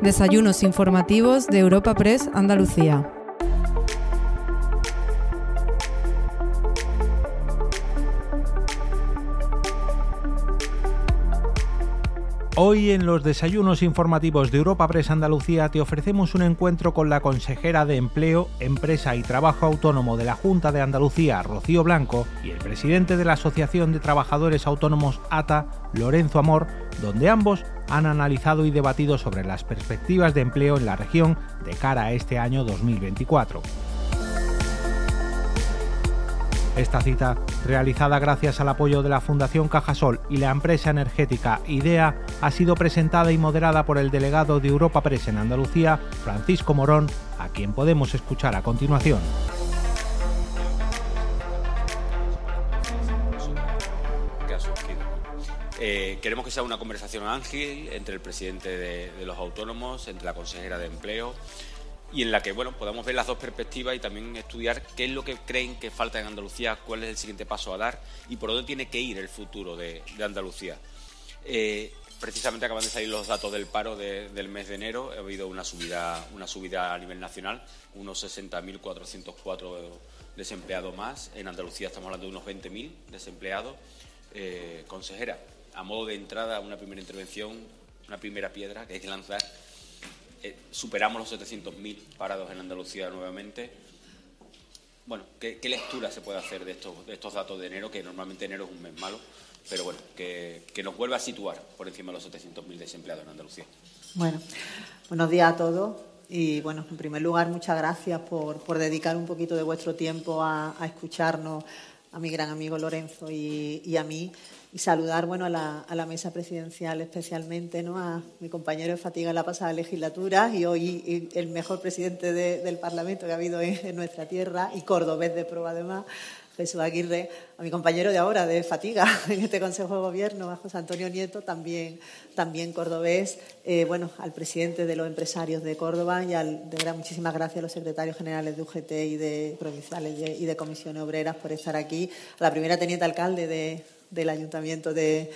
Desayunos informativos de Europa Press Andalucía. Hoy en los desayunos informativos de Europa Press Andalucía te ofrecemos un encuentro con la consejera de Empleo, Empresa y Trabajo Autónomo de la Junta de Andalucía, Rocío Blanco, y el presidente de la Asociación de Trabajadores Autónomos ATA, Lorenzo Amor, donde ambos han analizado y debatido sobre las perspectivas de empleo en la región de cara a este año 2024. Esta cita, realizada gracias al apoyo de la Fundación Cajasol y la empresa energética IDEA, ha sido presentada y moderada por el delegado de Europa Press en Andalucía, Francisco Morón, a quien podemos escuchar a continuación. Queremos que sea una conversación ágil entre el presidente de los autónomos, entre la consejera de Empleo, y en la que podamos ver las dos perspectivas y también estudiar qué es lo que creen que falta en Andalucía, cuál es el siguiente paso a dar y por dónde tiene que ir el futuro de Andalucía. Precisamente acaban de salir los datos del paro del mes de enero. Ha habido una subida a nivel nacional, unos 60.404 desempleados más. En Andalucía estamos hablando de unos 20.000 desempleados. Consejera, a modo de entrada, una primera intervención, una primera piedra que hay que lanzar. Superamos los 700.000 parados en Andalucía nuevamente. Bueno, ¿qué lectura se puede hacer de estos datos de enero? Que normalmente enero es un mes malo, pero bueno, que nos vuelva a situar por encima de los 700.000 desempleados en Andalucía. Bueno, buenos días a todos. Y bueno, en primer lugar, muchas gracias por dedicar un poquito de vuestro tiempo a escucharnos, a mi gran amigo Lorenzo y a mí. Y saludar a la mesa presidencial especialmente, ¿no?, a mi compañero de fatiga en la pasada legislatura y hoy el mejor presidente del Parlamento que ha habido en nuestra tierra y cordobés de prueba además, Jesús Aguirre, a mi compañero de ahora de fatiga en este Consejo de Gobierno, a José Antonio Nieto, también cordobés, al presidente de los empresarios de Córdoba y de verdad muchísimas gracias a los secretarios generales de UGT y de provinciales y de comisiones obreras por estar aquí, a la primera teniente alcalde del Ayuntamiento de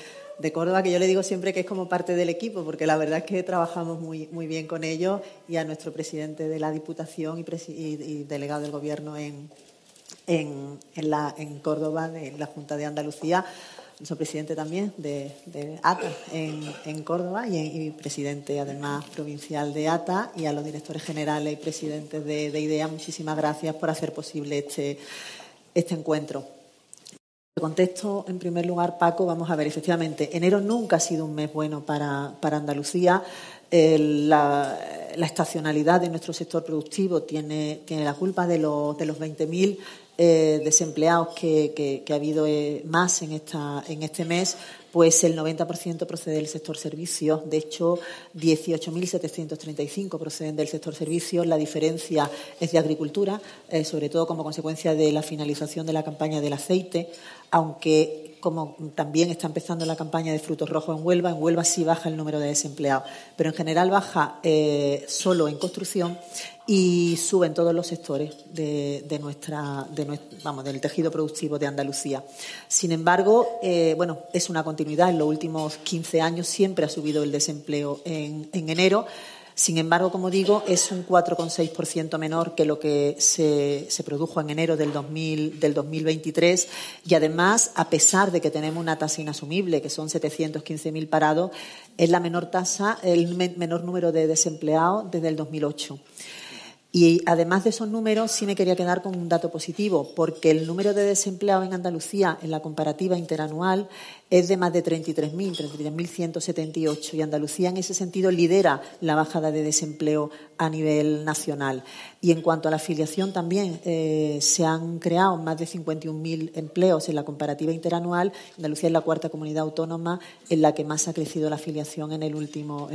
Córdoba, que yo le digo siempre que es como parte del equipo, porque la verdad es que trabajamos muy bien con ellos, y a nuestro presidente de la Diputación y delegado del Gobierno en Córdoba, de la Junta de Andalucía, nuestro presidente también de ATA en Córdoba y presidente además provincial de ATA, y a los directores generales y presidentes de IDEA, muchísimas gracias por hacer posible este encuentro. El contexto, en primer lugar, Paco, vamos a ver, efectivamente, enero nunca ha sido un mes bueno para Andalucía. La estacionalidad de nuestro sector productivo tiene la culpa de los 20.000 desempleados que ha habido más en este mes. Pues el 90% procede del sector servicios. De hecho, 18.735 proceden del sector servicios. La diferencia es de agricultura, sobre todo como consecuencia de la finalización de la campaña del aceite, aunque como también está empezando la campaña de frutos rojos en Huelva sí baja el número de desempleados, pero en general baja solo en construcción y sube en todos los sectores del tejido productivo de Andalucía. Sin embargo, es una continuidad. En los últimos 15 años siempre ha subido el desempleo en enero. Sin embargo, como digo, es un 4,6% menor que lo que se produjo en enero del 2023, y además, a pesar de que tenemos una tasa inasumible, que son 715.000 parados, es la menor tasa, el menor número de desempleados desde el 2008. Y además de esos números, sí me quería quedar con un dato positivo, porque el número de desempleados en Andalucía en la comparativa interanual es de más de 33.178, y Andalucía en ese sentido lidera la bajada de desempleo a nivel nacional. Y en cuanto a la afiliación también, se han creado más de 51.000 empleos en la comparativa interanual. Andalucía es la cuarta comunidad autónoma en la que más ha crecido la afiliación en el último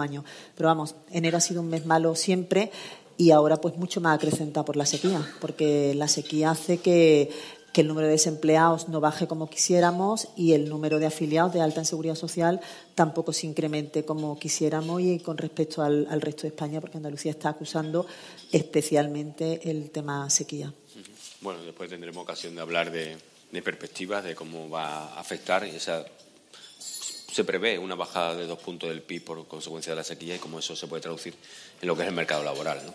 año. Pero vamos, enero ha sido un mes malo siempre. Y ahora pues mucho más acrecentada por la sequía, porque la sequía hace que el número de desempleados no baje como quisiéramos y el número de afiliados de alta en seguridad social tampoco se incremente como quisiéramos y con respecto al resto de España, porque Andalucía está acusando especialmente el tema sequía. Bueno, después tendremos ocasión de hablar de perspectivas, de cómo va a afectar esa se prevé una bajada de 2 puntos del PIB por consecuencia de la sequía y cómo eso se puede traducir en lo que es el mercado laboral, ¿no?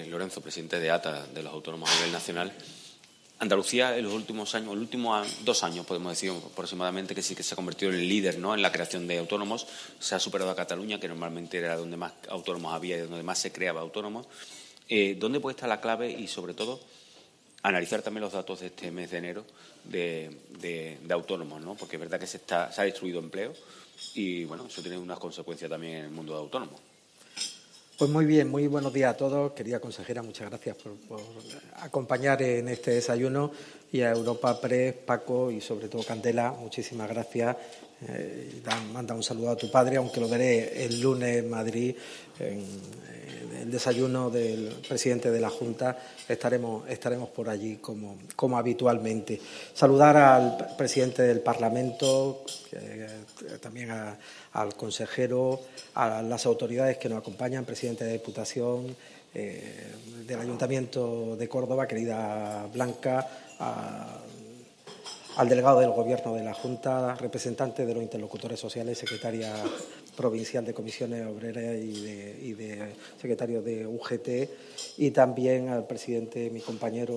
Lorenzo, presidente de ATA, de los autónomos a nivel nacional. Andalucía en los últimos años, los últimos 2 años, podemos decir aproximadamente, que sí que se ha convertido en el líder, ¿no?, en la creación de autónomos. Se ha superado a Cataluña, que normalmente era donde más autónomos había y donde más se creaba autónomos. ¿Dónde puede estar la clave y, sobre todo, analizar también los datos de este mes de enero de autónomos, ¿no? Porque es verdad que se ha destruido empleo y, bueno, eso tiene unas consecuencias también en el mundo de autónomos. Pues muy bien, muy buenos días a todos. Querida consejera, muchas gracias por acompañar en este desayuno, y a Europa Press, Paco y sobre todo Candela, muchísimas gracias. Manda un saludo a tu padre, aunque lo veré el lunes en Madrid, en el desayuno del presidente de la Junta. Estaremos por allí como habitualmente. Saludar al presidente del Parlamento, también al consejero, a las autoridades que nos acompañan, presidente de Diputación, del Ayuntamiento de Córdoba, querida Blanca, al delegado del Gobierno de la Junta, representante de los interlocutores sociales, secretaria provincial de Comisiones Obreras y de secretario de UGT, y también al presidente, mi compañero,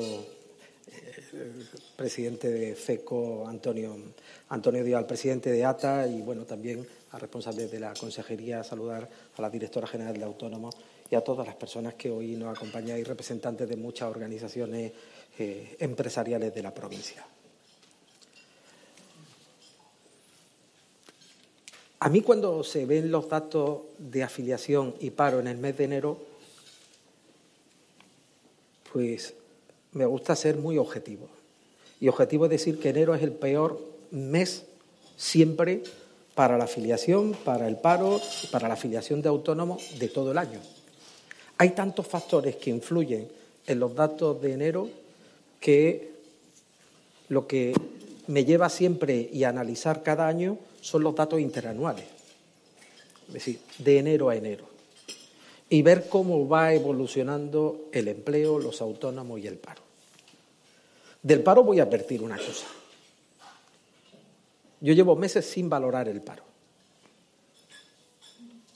presidente de FECO, Antonio Díaz, al presidente de ATA, y bueno, también a responsables de la consejería, saludar a la directora general de Autónomos y a todas las personas que hoy nos acompañan, y representantes de muchas organizaciones empresariales de la provincia. A mí, cuando se ven los datos de afiliación y paro en el mes de enero, pues me gusta ser muy objetivo. Y objetivo es decir que enero es el peor mes siempre para la afiliación, para el paro y para la afiliación de autónomos de todo el año. Hay tantos factores que influyen en los datos de enero que lo que me lleva siempre y a analizar cada año son los datos interanuales, es decir, de enero a enero, y ver cómo va evolucionando el empleo, los autónomos y el paro. Del paro voy a advertir una cosa. Yo llevo meses sin valorar el paro,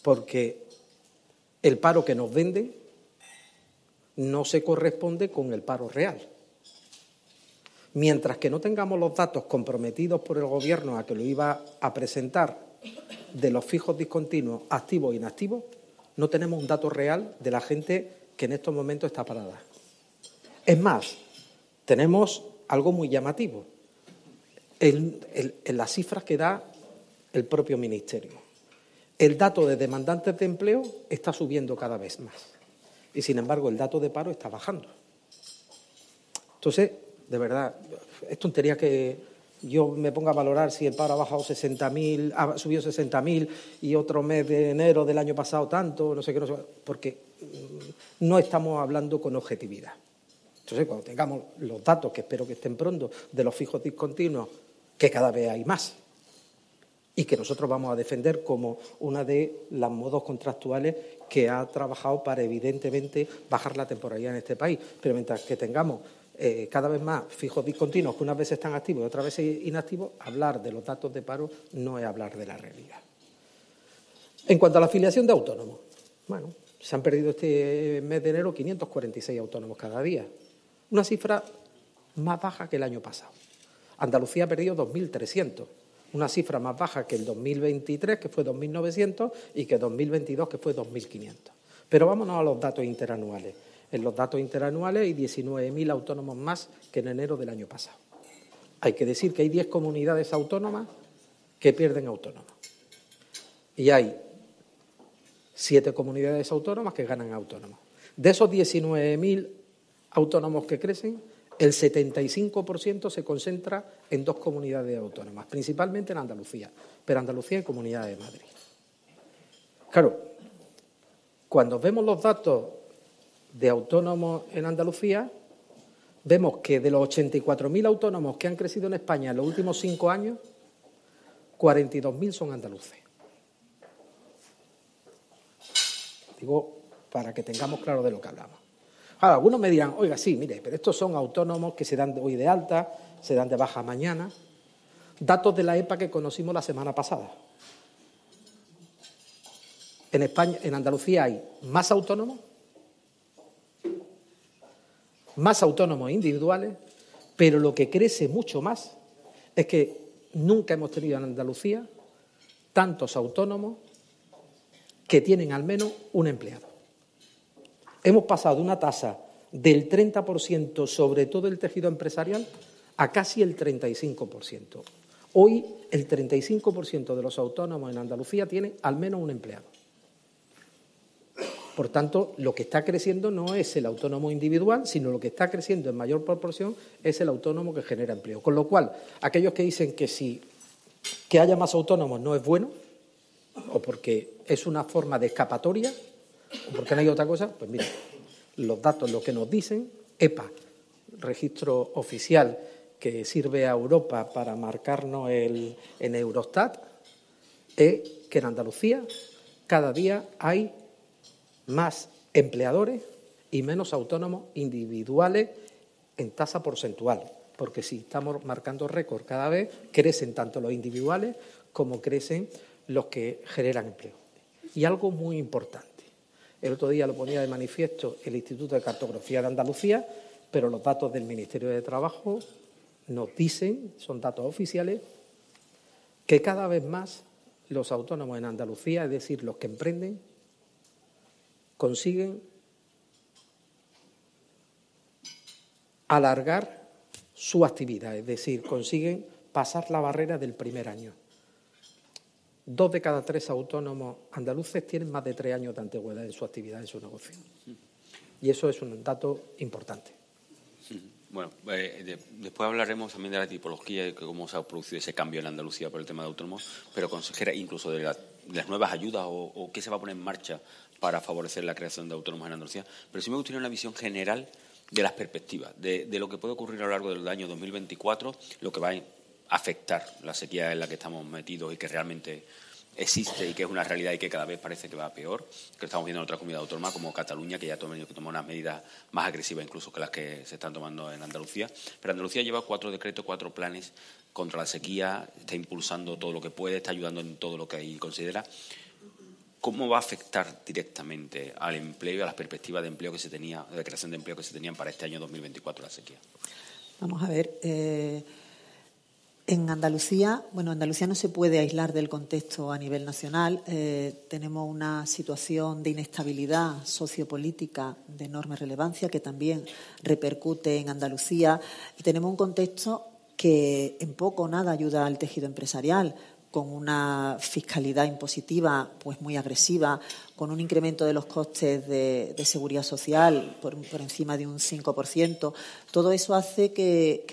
porque el paro que nos vende no se corresponde con el paro real. Mientras que no tengamos los datos comprometidos por el Gobierno a que lo iba a presentar de los fijos discontinuos, activos e inactivos, no tenemos un dato real de la gente que en estos momentos está parada. Es más, tenemos algo muy llamativo en las cifras que da el propio Ministerio. El dato de demandantes de empleo está subiendo cada vez más y, sin embargo, el dato de paro está bajando. Entonces, de verdad, es tontería que yo me ponga a valorar si el paro ha bajado 60.000, ha subido 60.000 y otro mes de enero del año pasado tanto, no sé qué, porque no estamos hablando con objetividad. Entonces, cuando tengamos los datos, que espero que estén pronto, de los fijos discontinuos, que cada vez hay más, y que nosotros vamos a defender como una de las modos contractuales que ha trabajado para, evidentemente, bajar la temporalidad en este país. Pero mientras que tengamos cada vez más fijos discontinuos que unas veces están activos y otras veces inactivos, hablar de los datos de paro no es hablar de la realidad. En cuanto a la afiliación de autónomos, bueno, se han perdido este mes de enero 546 autónomos cada día, una cifra más baja que el año pasado. Andalucía ha perdido 2.300, una cifra más baja que el 2023, que fue 2.900, y que 2022, que fue 2.500. Pero vámonos a los datos interanuales. En los datos interanuales hay 19.000 autónomos más que en enero del año pasado. Hay que decir que hay 10 comunidades autónomas que pierden autónomos. Y hay 7 comunidades autónomas que ganan autónomos. De esos 19.000 autónomos que crecen, el 75% se concentra en 2 comunidades autónomas, principalmente en Andalucía, pero Andalucía y Comunidad de Madrid. Claro, cuando vemos los datos de autónomos en Andalucía, vemos que de los 84.000 autónomos que han crecido en España en los últimos 5 años, 42.000 son andaluces. Digo, para que tengamos claro de lo que hablamos. Ahora, algunos me dirán, oiga, sí, mire, pero estos son autónomos que se dan hoy de alta, se dan de baja mañana. Datos de la EPA que conocimos la semana pasada. En España, en Andalucía hay más autónomos individuales, pero lo que crece mucho más es que nunca hemos tenido en Andalucía tantos autónomos que tienen al menos un empleado. Hemos pasado de una tasa del 30% sobre todo el tejido empresarial a casi el 35%. Hoy el 35% de los autónomos en Andalucía tienen al menos un empleado. Por tanto, lo que está creciendo no es el autónomo individual, sino lo que está creciendo en mayor proporción es el autónomo que genera empleo. Con lo cual, aquellos que dicen que haya más autónomos no es bueno, o porque es una forma de escapatoria, o porque no hay otra cosa, pues mira, los datos lo que nos dicen, EPA, registro oficial que sirve a Europa para marcarnos en Eurostat, es que en Andalucía cada día hay más empleadores y menos autónomos individuales en tasa porcentual, porque si estamos marcando récord cada vez, crecen tanto los individuales como crecen los que generan empleo. Y algo muy importante, el otro día lo ponía de manifiesto el Instituto de Cartografía de Andalucía, pero los datos del Ministerio de Trabajo nos dicen, son datos oficiales, que cada vez más los autónomos en Andalucía, es decir, los que emprenden, consiguen alargar su actividad, es decir, consiguen pasar la barrera del primer año. 2 de cada 3 autónomos andaluces tienen más de 3 años de antigüedad en su actividad, en su negocio. Y eso es un dato importante. Bueno, después hablaremos también de la tipología y de cómo se ha producido ese cambio en Andalucía por el tema de autónomos, pero consejera, incluso de las nuevas ayudas o qué se va a poner en marcha para favorecer la creación de autónomos en Andalucía. Pero sí me gustaría una visión general de las perspectivas, de lo que puede ocurrir a lo largo del año 2024, lo que va a afectar la sequía en la que estamos metidos y que realmente existe y que es una realidad y que cada vez parece que va a peor, que estamos viendo en otras comunidades autónomas como Cataluña, que ya ha tenido que tomar unas medidas más agresivas incluso que las que se están tomando en Andalucía. Pero Andalucía lleva 4 decretos, 4 planes contra la sequía, está impulsando todo lo que puede, está ayudando en todo lo que ahí considera. ¿Cómo va a afectar directamente al empleo y a las perspectivas de empleo que se tenía, de creación de empleo que se tenían para este año 2024 la sequía? Vamos a ver. En Andalucía, Andalucía no se puede aislar del contexto a nivel nacional. Tenemos una situación de inestabilidad sociopolítica de enorme relevancia que también repercute en Andalucía y tenemos un contexto que en poco o nada ayuda al tejido empresarial, con una fiscalidad impositiva pues muy agresiva, con un incremento de los costes de seguridad social por encima de un 5%. Todo eso hace que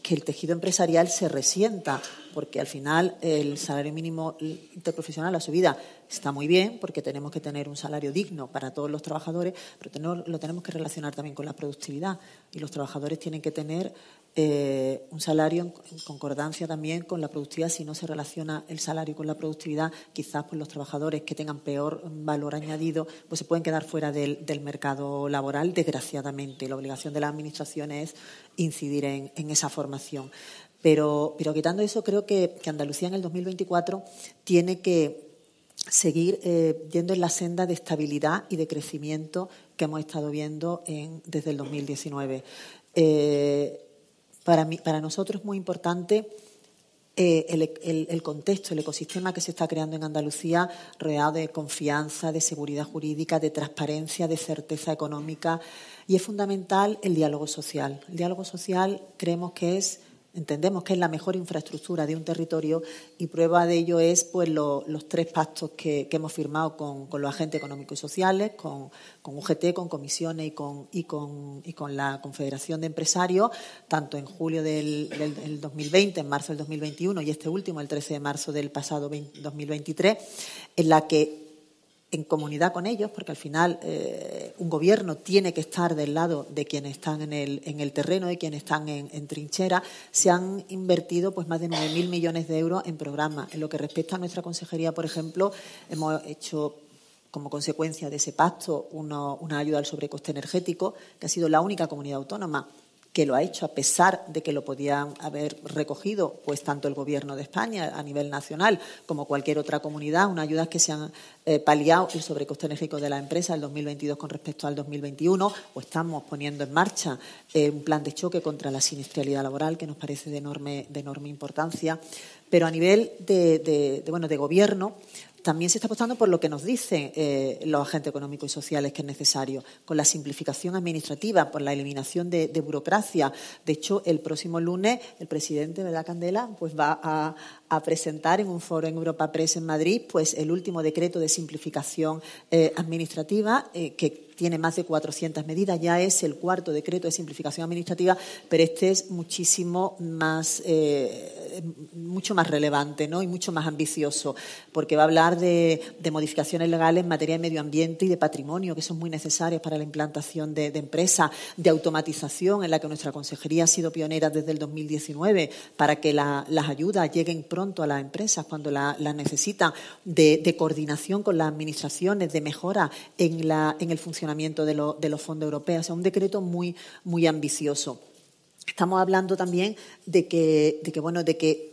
el tejido empresarial se resienta, porque al final el salario mínimo interprofesional, la subida, está muy bien, porque tenemos que tener un salario digno para todos los trabajadores, pero lo tenemos que relacionar también con la productividad y los trabajadores tienen que tener un salario en concordancia también con la productividad. Si no se relaciona el salario con la productividad, quizás pues los trabajadores que tengan peor valor añadido pues se pueden quedar fuera del mercado laboral, desgraciadamente. La obligación de las administraciones es incidir en esa formación. Pero quitando eso, creo que Andalucía en el 2024 tiene que seguir yendo en la senda de estabilidad y de crecimiento que hemos estado viendo desde el 2019. Para nosotros es muy importante el contexto, el ecosistema que se está creando en Andalucía, rodeado de confianza, de seguridad jurídica, de transparencia, de certeza económica, y es fundamental el diálogo social. El diálogo social entendemos que es la mejor infraestructura de un territorio y prueba de ello es pues los 3 pactos que hemos firmado con los agentes económicos y sociales, con UGT, con comisiones y con la Confederación de Empresarios, tanto en julio del 2020, en marzo del 2021 y este último, el 13 de marzo del pasado 2023, en la que en comunidad con ellos, porque al final un gobierno tiene que estar del lado de quienes están en el terreno, de quienes están en trinchera. Se han invertido pues más de 9.000 millones de euros en programas. En lo que respecta a nuestra consejería, por ejemplo, hemos hecho como consecuencia de ese pacto una ayuda al sobrecoste energético, que ha sido la única comunidad autónoma que lo ha hecho a pesar de que lo podían haber recogido pues tanto el Gobierno de España a nivel nacional como cualquier otra comunidad, unas ayudas que se han paliado el sobrecoste energético de la empresa del 2022 con respecto al 2021, o estamos poniendo en marcha un plan de choque contra la siniestralidad laboral que nos parece de enorme importancia, pero a nivel de gobierno también se está apostando por lo que nos dicen los agentes económicos y sociales que es necesario, con la simplificación administrativa, por la eliminación de burocracia. De hecho, el próximo lunes el presidente, ¿verdad, Candela?, pues va a presentar en un foro en Europa Press en Madrid pues el último decreto de simplificación administrativa que tiene más de 400 medidas, ya es el cuarto decreto de simplificación administrativa, pero este es muchísimo más, mucho más relevante, ¿no?, y mucho más ambicioso, porque va a hablar de modificaciones legales en materia de medio ambiente y de patrimonio, que son muy necesarias para la implantación de empresas, de automatización, en la que nuestra consejería ha sido pionera desde el 2019, para que las ayudas lleguen pronto a las empresas cuando las necesitan, de coordinación con las administraciones, de mejora en el funcionamiento de los fondos europeos. O sea, un decreto muy, muy ambicioso. Estamos hablando también de que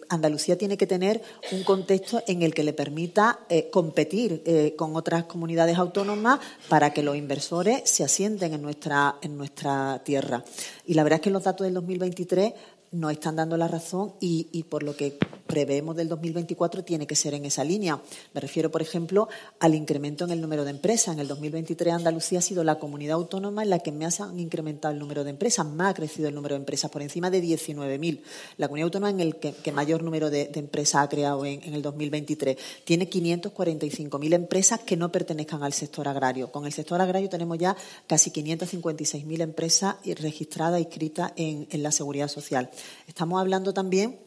Andalucía tiene que tener un contexto en el que le permita competir con otras comunidades autónomas para que los inversores se asienten en nuestra tierra. Y la verdad es que los datos del 2023 nos están dando la razón y por lo que preveemos del 2024 tiene que ser en esa línea. Me refiero, por ejemplo, al incremento en el número de empresas. En el 2023 Andalucía ha sido la comunidad autónoma en la que más han incrementado el número de empresas, más ha crecido el número de empresas, por encima de 19.000. La comunidad autónoma en el que mayor número de empresas ha creado en el 2023. Tiene 545.000 empresas que no pertenezcan al sector agrario. Con el sector agrario tenemos ya casi 556.000 empresas registradas, inscritas en la Seguridad Social. Estamos hablando también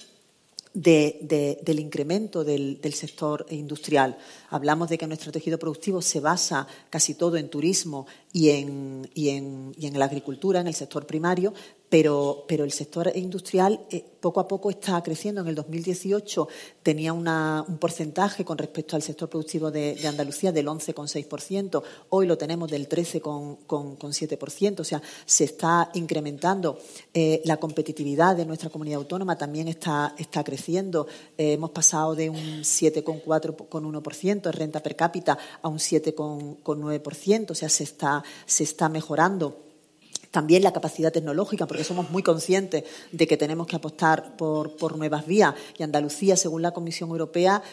del incremento del sector industrial. Hablamos de que nuestro tejido productivo se basa casi todo en turismo y en la agricultura, en el sector primario, pero el sector industrial poco a poco está creciendo. En el 2018 tenía un porcentaje con respecto al sector productivo de Andalucía del 11,6%. Hoy lo tenemos del 13,7%. O sea, se está incrementando. La competitividad de nuestra comunidad autónoma también está creciendo. Hemos pasado de un 7,4% en renta per cápita a un 7,9%. O sea, se está mejorando. También la capacidad tecnológica, porque somos muy conscientes de que tenemos que apostar por nuevas vías. Y Andalucía, según la Comisión Europea,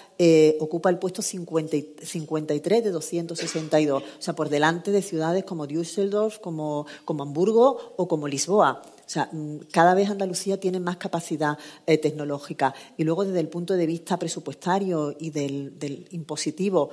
ocupa el puesto 53 de 262, o sea, por delante de ciudades como Düsseldorf, como Hamburgo o como Lisboa. O sea, cada vez Andalucía tiene más capacidad tecnológica. Y luego, desde el punto de vista presupuestario y del impositivo,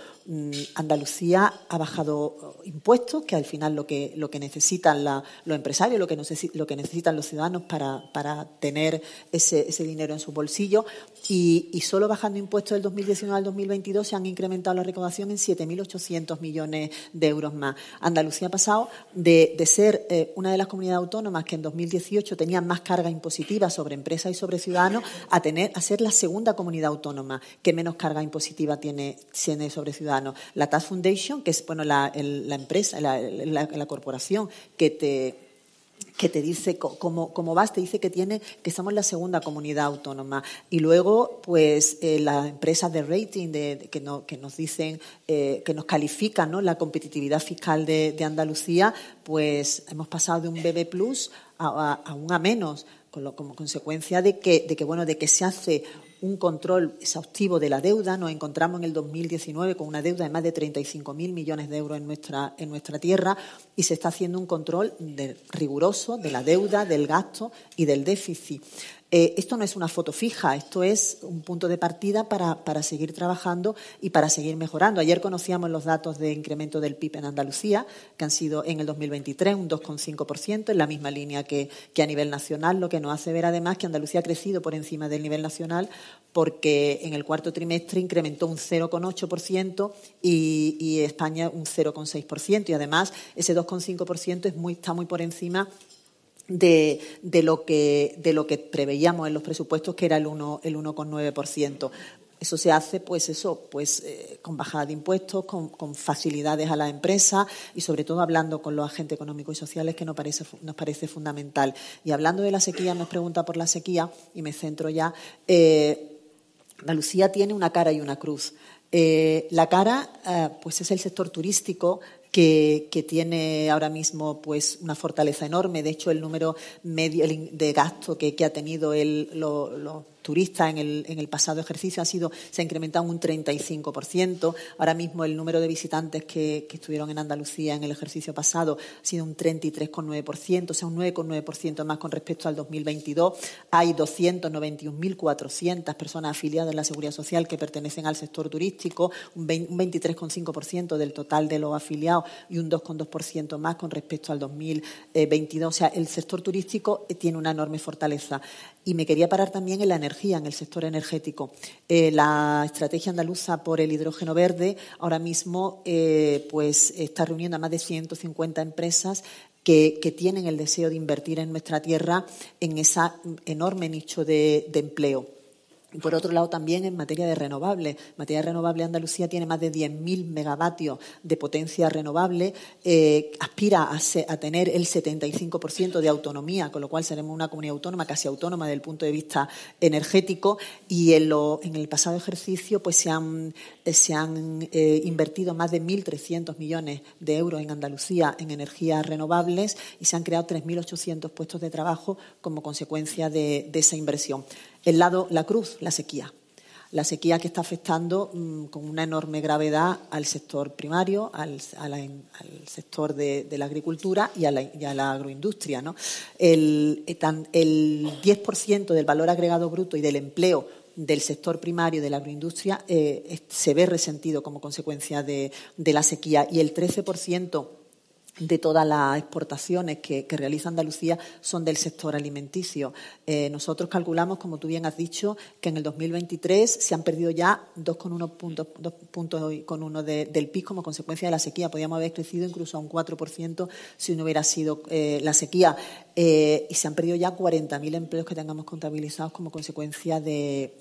Andalucía ha bajado impuestos, que al final lo que necesitan los empresarios, lo que necesitan los ciudadanos para tener ese dinero en su bolsillo. Y solo bajando impuestos del 2019 al 2022 se han incrementado la recaudación en 7.800 millones de euros más. Andalucía ha pasado de ser una de las comunidades autónomas que en 2018 tenía más carga impositiva sobre empresas y sobre ciudadanos a ser la segunda comunidad autónoma que menos carga impositiva tiene sobre ciudadanos. La Tax Foundation, que es la empresa, la corporación que te dice cómo vas, te dice que somos la segunda comunidad autónoma. Y luego, pues, las empresas de rating que nos dicen, que nos califican, ¿no?, la competitividad fiscal de Andalucía, pues hemos pasado de un BB+ a un A-, como consecuencia de que se hace un control exhaustivo de la deuda. Nos encontramos en el 2019 con una deuda de más de 35.000 millones de euros en nuestra tierra, y se está haciendo un control riguroso de la deuda, del gasto y del déficit. Esto no es una foto fija, esto es un punto de partida para seguir trabajando y para seguir mejorando. Ayer conocíamos los datos de incremento del PIB en Andalucía, que han sido en el 2023 un 2,5%, en la misma línea que a nivel nacional, lo que nos hace ver además que Andalucía ha crecido por encima del nivel nacional, porque en el cuarto trimestre incrementó un 0,8% y España un 0,6%, y además ese 2,5% está muy por encima de lo que preveíamos en los presupuestos, que era el 1,9%. Eso se hace, con bajada de impuestos, con facilidades a las empresas y, sobre todo, hablando con los agentes económicos y sociales, que nos parece fundamental. Y hablando de la sequía, nos pregunta por la sequía, y me centro ya. Andalucía tiene una cara y una cruz. La cara, es el sector turístico, que tiene ahora mismo una fortaleza enorme. De hecho, el número medio de gasto que ha tenido los turistas en el pasado ejercicio se ha incrementado un 35%. Ahora mismo el número de visitantes que estuvieron en Andalucía en el ejercicio pasado ha sido un 33,9%, o sea, un 9,9% más con respecto al 2022. Hay 291.400 personas afiliadas en la Seguridad Social que pertenecen al sector turístico, un 23,5% del total de los afiliados y un 2,2% más con respecto al 2022. O sea, el sector turístico tiene una enorme fortaleza. Y me quería parar también en la energía, en el sector energético. La estrategia andaluza por el hidrógeno verde ahora mismo está reuniendo a más de 150 empresas que tienen el deseo de invertir en nuestra tierra en ese enorme nicho de empleo. Y, por otro lado, también en materia de renovables. En materia de renovables, Andalucía tiene más de 10.000 megavatios de potencia renovable, aspira a tener el 75% de autonomía, con lo cual seremos una comunidad autónoma, casi autónoma desde el punto de vista energético. Y en el pasado ejercicio se han invertido más de 1.300 millones de euros en Andalucía en energías renovables y se han creado 3.800 puestos de trabajo como consecuencia de esa inversión. La cruz, la sequía. La sequía que está afectando con una enorme gravedad al sector primario, al sector de la agricultura y a la agroindustria, ¿no? El 10% del valor agregado bruto y del empleo del sector primario y de la agroindustria se ve resentido como consecuencia de la sequía, y el 13% de todas las exportaciones que realiza Andalucía son del sector alimenticio. Nosotros calculamos, como tú bien has dicho, que en el 2023 se han perdido ya 2,1 puntos del PIB como consecuencia de la sequía. Podríamos haber crecido incluso a un 4% si no hubiera sido la sequía. Y se han perdido ya 40.000 empleos que tengamos contabilizados como consecuencia de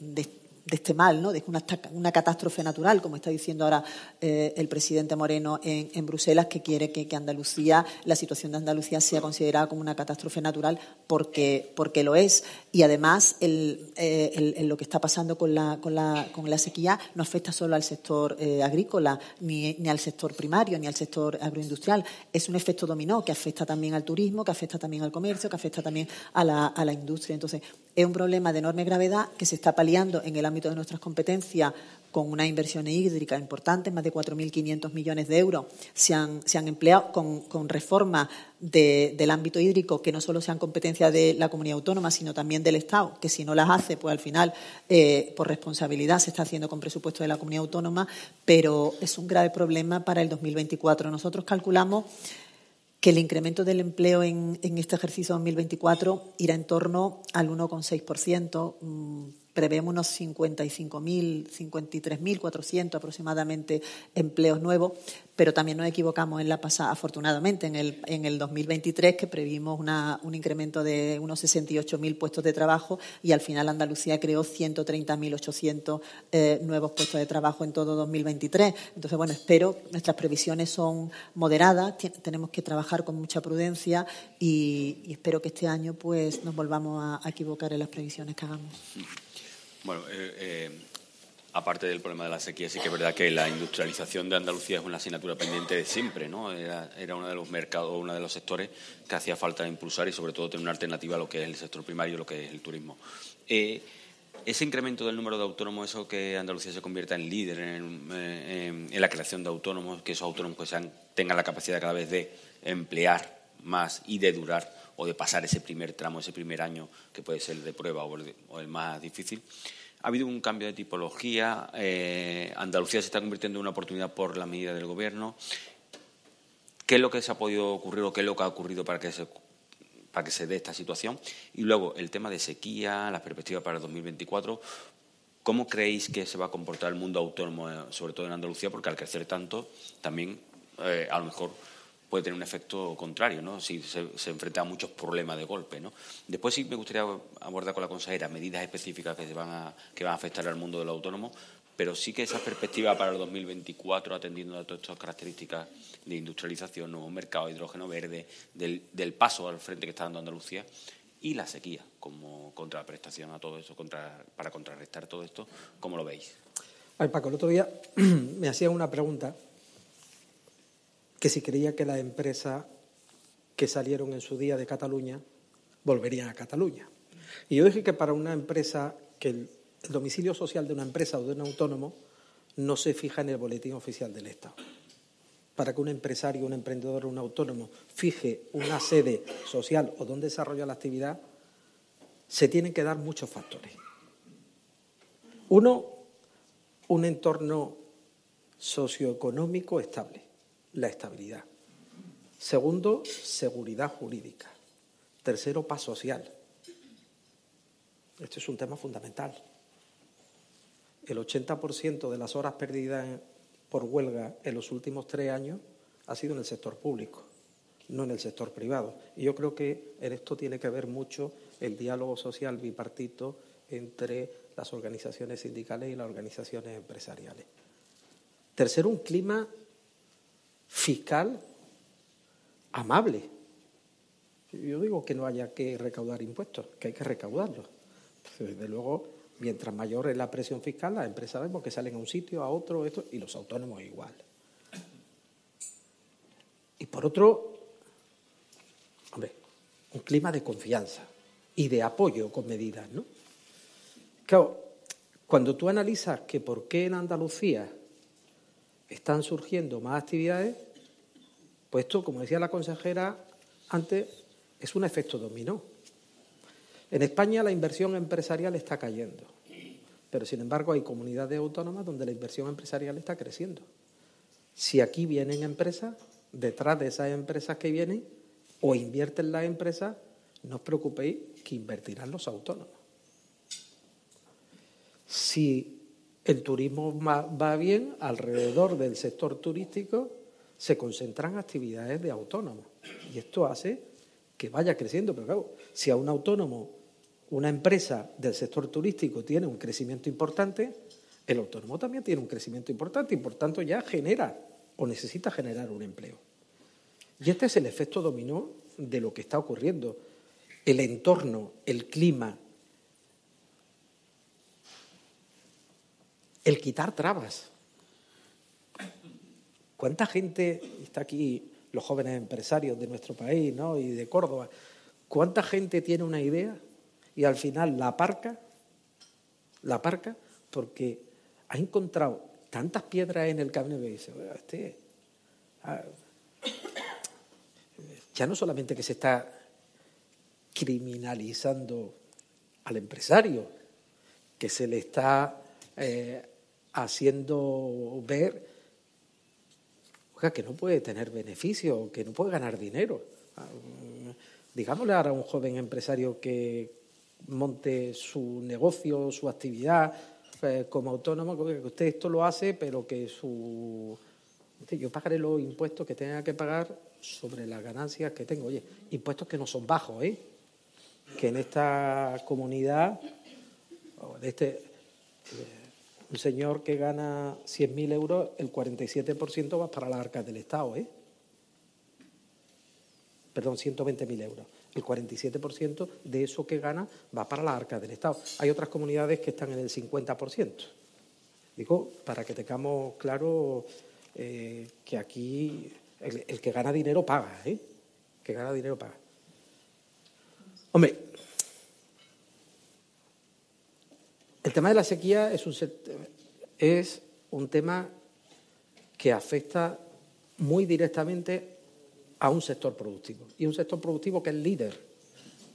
este mal, ¿no? De una catástrofe natural, como está diciendo ahora el presidente Moreno en Bruselas, que quiere que Andalucía, la situación de Andalucía sea considerada como una catástrofe natural porque lo es. Y además lo que está pasando con la sequía no afecta solo al sector agrícola, ni al sector primario, ni al sector agroindustrial. Es un efecto dominó que afecta también al turismo, que afecta también al comercio, que afecta también a la industria. Entonces, es un problema de enorme gravedad que se está paliando en el ámbito de nuestras competencias con una inversión hídrica importante, más de 4.500 millones de euros se han empleado con reformas del ámbito hídrico que no solo sean competencia de la comunidad autónoma, sino también del Estado, que si no las hace, pues al final, por responsabilidad, se está haciendo con presupuesto de la comunidad autónoma, pero es un grave problema para el 2024. Nosotros calculamos que el incremento del empleo en este ejercicio 2024 irá en torno al 1,6%. Prevemos unos 55.000, 53.400 aproximadamente empleos nuevos, pero también nos equivocamos en la pasada, afortunadamente, en el 2023, que previmos un incremento de unos 68.000 puestos de trabajo, y al final Andalucía creó 130.800 nuevos puestos de trabajo en todo 2023. Entonces, bueno, nuestras previsiones son moderadas, tenemos que trabajar con mucha prudencia y espero que este año pues nos volvamos a equivocar en las previsiones que hagamos. Bueno, aparte del problema de la sequía, sí que es verdad que la industrialización de Andalucía es una asignatura pendiente de siempre, ¿no? Era uno de los mercados, uno de los sectores que hacía falta impulsar y, sobre todo, tener una alternativa a lo que es el sector primario, lo que es el turismo. Ese incremento del número de autónomos, eso que Andalucía se convierta en líder en la creación de autónomos, que esos autónomos pues tengan la capacidad cada vez de emplear más y de durar, o de pasar ese primer tramo, ese primer año, que puede ser de prueba o el más difícil. Ha habido un cambio de tipología. Andalucía se está convirtiendo en una oportunidad por la medida del Gobierno. ¿Qué es lo que se ha podido ocurrir o qué es lo que ha ocurrido para que se dé esta situación? Y luego, el tema de sequía, las perspectivas para el 2024. ¿Cómo creéis que se va a comportar el mundo autónomo, sobre todo en Andalucía? Porque al crecer tanto, también a lo mejor puede tener un efecto contrario, ¿no? Si se enfrenta a muchos problemas de golpe, ¿no? Después sí me gustaría abordar con la consejera medidas específicas que van a afectar al mundo de los autónomos, pero sí que esa perspectiva para el 2024, atendiendo a todas estas características de industrialización, nuevo mercado, hidrógeno verde, del paso al frente que está dando Andalucía, y la sequía como contraprestación a todo eso, para contrarrestar todo esto, ¿cómo lo veis? A ver, Paco, el otro día me hacían una pregunta que si creía que las empresas que salieron en su día de Cataluña volverían a Cataluña. Y yo dije que para una empresa, que el domicilio social de una empresa o de un autónomo no se fija en el boletín oficial del Estado. Para que un empresario, un emprendedor o un autónomo fije una sede social o donde desarrolla la actividad, se tienen que dar muchos factores. Uno, un entorno socioeconómico estable, la estabilidad. Segundo, seguridad jurídica. Tercero, paz social. Este es un tema fundamental. El 80% de las horas perdidas por huelga en los últimos 3 años ha sido en el sector público, no en el sector privado. Y yo creo que en esto tiene que ver mucho el diálogo social bipartito entre las organizaciones sindicales y las organizaciones empresariales. Tercero, un clima fiscal amable. Yo digo que no haya que recaudar impuestos, que hay que recaudarlos. Desde luego, mientras mayor es la presión fiscal, las empresas vemos que salen a un sitio, a otro, esto, y los autónomos igual. Y por otro, hombre, un clima de confianza y de apoyo con medidas, ¿no? Claro, cuando tú analizas que por qué en Andalucía están surgiendo más actividades, pues esto, como decía la consejera antes, es un efecto dominó. En España la inversión empresarial está cayendo, pero sin embargo hay comunidades autónomas donde la inversión empresarial está creciendo. Si aquí vienen empresas, detrás de esas empresas que vienen o invierten las empresas, no os preocupéis que invertirán los autónomos. Si el turismo va bien, alrededor del sector turístico se concentran actividades de autónomos y esto hace que vaya creciendo. Pero claro, si a un autónomo, una empresa del sector turístico tiene un crecimiento importante, el autónomo también tiene un crecimiento importante y por tanto ya genera o necesita generar un empleo. Y este es el efecto dominó de lo que está ocurriendo. El entorno, el clima, el quitar trabas. ¿Cuánta gente, está aquí los jóvenes empresarios de nuestro país, ¿no?, y de Córdoba, cuánta gente tiene una idea y al final la aparca porque ha encontrado tantas piedras en el camino que dice, ya no solamente que se está criminalizando al empresario, que se le está haciendo ver que no puede tener beneficio, que no puede ganar dinero. Digámosle ahora a un joven empresario que monte su negocio, su actividad como autónomo, que usted esto lo hace, pero que yo pagaré los impuestos que tenga que pagar sobre las ganancias que tengo. Oye, impuestos que no son bajos, que en esta comunidad, un señor que gana 100.000 euros, el 47% va para las arcas del Estado, Perdón, 120.000 euros. El 47% de eso que gana va para las arcas del Estado. Hay otras comunidades que están en el 50%. Digo, para que tengamos claro que aquí el que gana dinero paga, que gana dinero paga. Hombre, el tema de la sequía es un tema que afecta muy directamente a un sector productivo. Y un sector productivo que es líder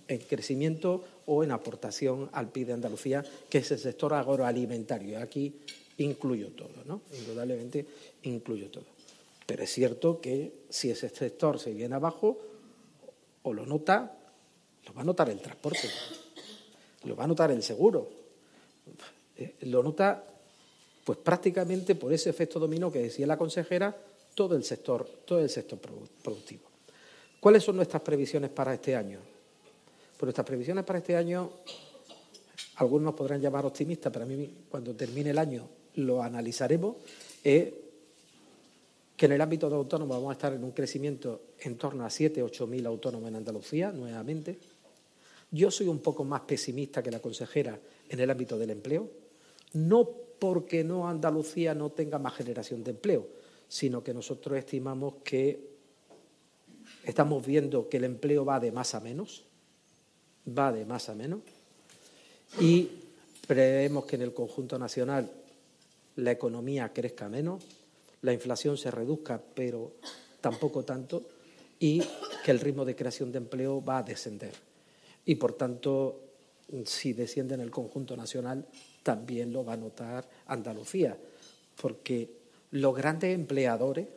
en crecimiento o en aportación al PIB de Andalucía, que es el sector agroalimentario. Aquí incluyo todo, ¿no? Indudablemente incluyo todo. Pero es cierto que si ese sector se viene abajo, o lo va a notar el transporte, lo va a notar el seguro, lo nota pues prácticamente por ese efecto dominó que decía la consejera, todo el sector productivo. ¿Cuáles son nuestras previsiones para este año? Pues nuestras previsiones para este año, algunos nos podrán llamar optimistas, pero a mí, cuando termine el año, lo analizaremos, que en el ámbito de autónomos vamos a estar en un crecimiento en torno a 7.000 o 8.000 autónomos en Andalucía, nuevamente. Yo soy un poco más pesimista que la consejera en el ámbito del empleo, no porque no Andalucía no tenga más generación de empleo, sino que nosotros estimamos que estamos viendo que el empleo va de más a menos, y prevemos que en el conjunto nacional la economía crezca menos, la inflación se reduzca, pero tampoco tanto, y que el ritmo de creación de empleo va a descender. Y, por tanto, si desciende en el conjunto nacional, también lo va a notar Andalucía, porque los grandes empleadores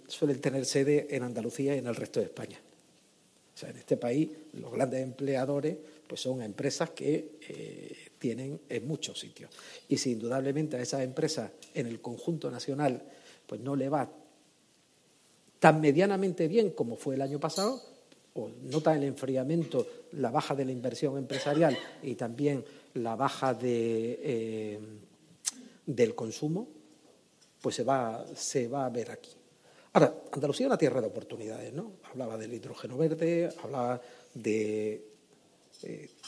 suelen tener sede en Andalucía y en el resto de España. O sea, en este país los grandes empleadores pues son empresas que tienen en muchos sitios. Y si indudablemente a esas empresas en el conjunto nacional pues no le va tan medianamente bien como fue el año pasado, o nota el enfriamiento, la baja de la inversión empresarial y también la baja del consumo, pues se va a ver aquí. Ahora, Andalucía es una tierra de oportunidades, ¿no? Hablaba del hidrógeno verde, hablaba de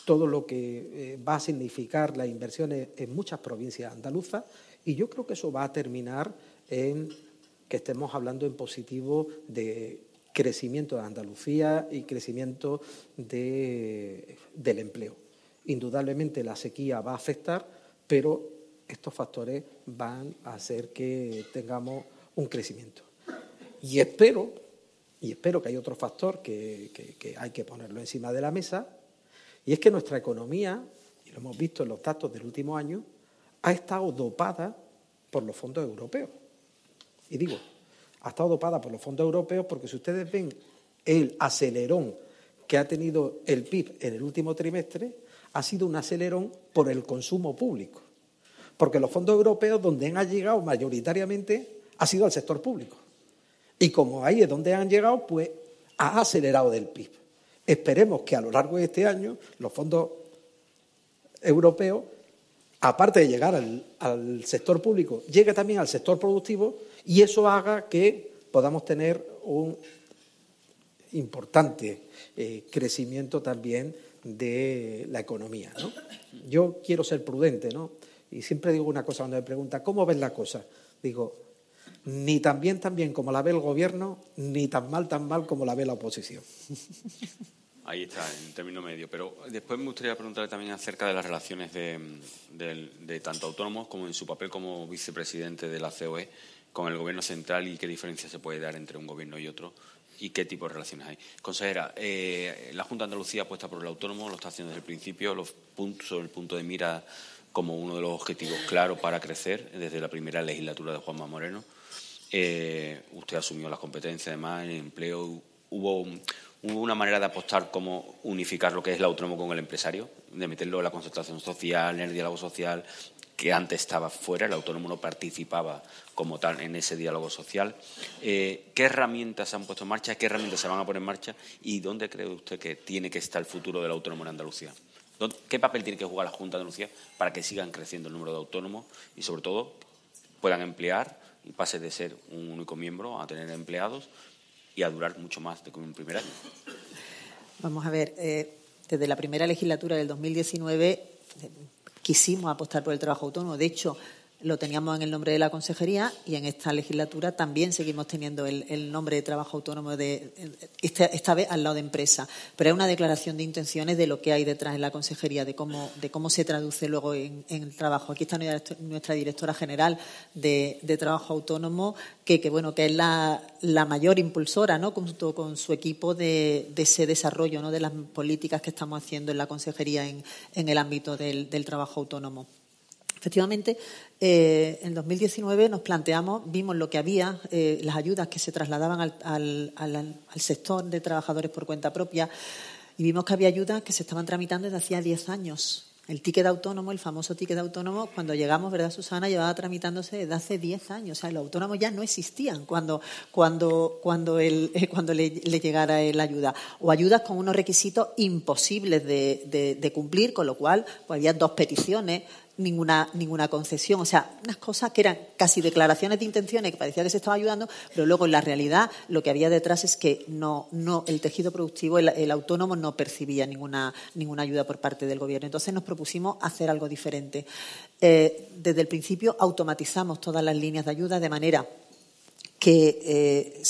todo lo que va a significar las inversiones en muchas provincias andaluzas, y yo creo que eso va a terminar en que estemos hablando en positivo de crecimiento de Andalucía y crecimiento del empleo. Indudablemente la sequía va a afectar, pero estos factores van a hacer que tengamos un crecimiento. Y espero que hay otro factor que hay que ponerlo encima de la mesa, y es que nuestra economía, y lo hemos visto en los datos del último año, ha estado dopada por los fondos europeos. Y digo, ha estado dopada por los fondos europeos porque si ustedes ven el acelerón que ha tenido el PIB en el último trimestre, ha sido un acelerón por el consumo público. Porque los fondos europeos donde han llegado mayoritariamente ha sido al sector público. Y como ahí es donde han llegado, pues ha acelerado del PIB. Esperemos que a lo largo de este año los fondos europeos, aparte de llegar al sector público, llegue también al sector productivo, y eso haga que podamos tener un importante crecimiento también de la economía, ¿no? Yo quiero ser prudente, ¿no? Y siempre digo una cosa cuando me preguntan, ¿cómo ves la cosa? Digo, ni tan bien como la ve el gobierno, ni tan mal como la ve la oposición. Ahí está, en término medio. Pero después me gustaría preguntarle también acerca de las relaciones de tanto autónomos como en su papel como vicepresidente de la COE con el Gobierno central, y qué diferencia se puede dar entre un gobierno y otro y qué tipo de relaciones hay. Consejera, la Junta de Andalucía apuesta por el autónomo, lo está haciendo desde el principio, puso el punto de mira como uno de los objetivos claros para crecer desde la primera legislatura de Juanma Moreno. Usted asumió las competencias, además, en empleo. Hubo una manera de apostar cómo unificar lo que es el autónomo con el empresario, de meterlo en la concertación social, en el diálogo social, que antes estaba fuera, el autónomo no participaba como tal en ese diálogo social. ¿Qué herramientas se han puesto en marcha? ¿Qué herramientas se van a poner en marcha? ¿Y dónde cree usted que tiene que estar el futuro del autónomo en Andalucía? ¿Qué papel tiene que jugar la Junta de Andalucía para que sigan creciendo el número de autónomos y, sobre todo, puedan emplear y pase de ser un único miembro a tener empleados y a durar mucho más de que un primer año? Vamos a ver, desde la primera legislatura del 2019 quisimos apostar por el trabajo autónomo. De hecho, lo teníamos en el nombre de la consejería, y en esta legislatura también seguimos teniendo el nombre de trabajo autónomo, esta vez al lado de empresa. Pero es una declaración de intenciones de lo que hay detrás en la consejería, de cómo se traduce luego en el trabajo. Aquí está nuestra directora general de trabajo autónomo, que es la mayor impulsora, ¿no?, junto con su equipo de ese desarrollo, ¿no?, de las políticas que estamos haciendo en la consejería en el ámbito del trabajo autónomo. Efectivamente, en 2019 nos planteamos, vimos lo que había, las ayudas que se trasladaban al sector de trabajadores por cuenta propia, y vimos que había ayudas que se estaban tramitando desde hacía 10 años El ticket de autónomo, el famoso ticket de autónomo, cuando llegamos, ¿verdad, Susana?, llevaba tramitándose desde hace 10 años. O sea, los autónomos ya no existían cuando le llegara la ayuda. O ayudas con unos requisitos imposibles de cumplir, con lo cual pues, había 2 peticiones, ninguna concesión. O sea, unas cosas que eran casi declaraciones de intenciones, que parecía que se estaba ayudando, pero luego en la realidad lo que había detrás es que el tejido productivo, el autónomo no percibía ninguna ayuda por parte del Gobierno. Entonces nos propusimos hacer algo diferente. Desde el principio automatizamos todas las líneas de ayuda de manera que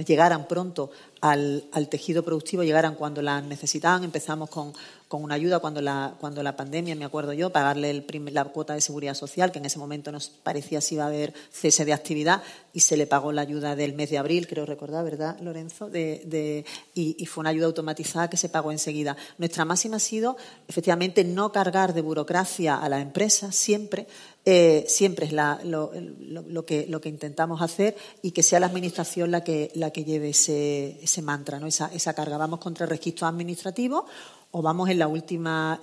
llegaran pronto al tejido productivo, llegaran cuando las necesitaban. Empezamos con una ayuda cuando la pandemia, me acuerdo yo, pagarle la cuota de seguridad social, que en ese momento nos parecía si iba a haber cese de actividad, y se le pagó la ayuda del mes de abril, creo recordar, ¿verdad, Lorenzo? Y fue una ayuda automatizada que se pagó enseguida. Nuestra máxima ha sido, efectivamente, no cargar de burocracia a las empresas, siempre es lo que intentamos hacer, y que sea la Administración la que lleve ese mantra, ¿no? Esa carga. Vamos contra el registro administrativo, o vamos en la última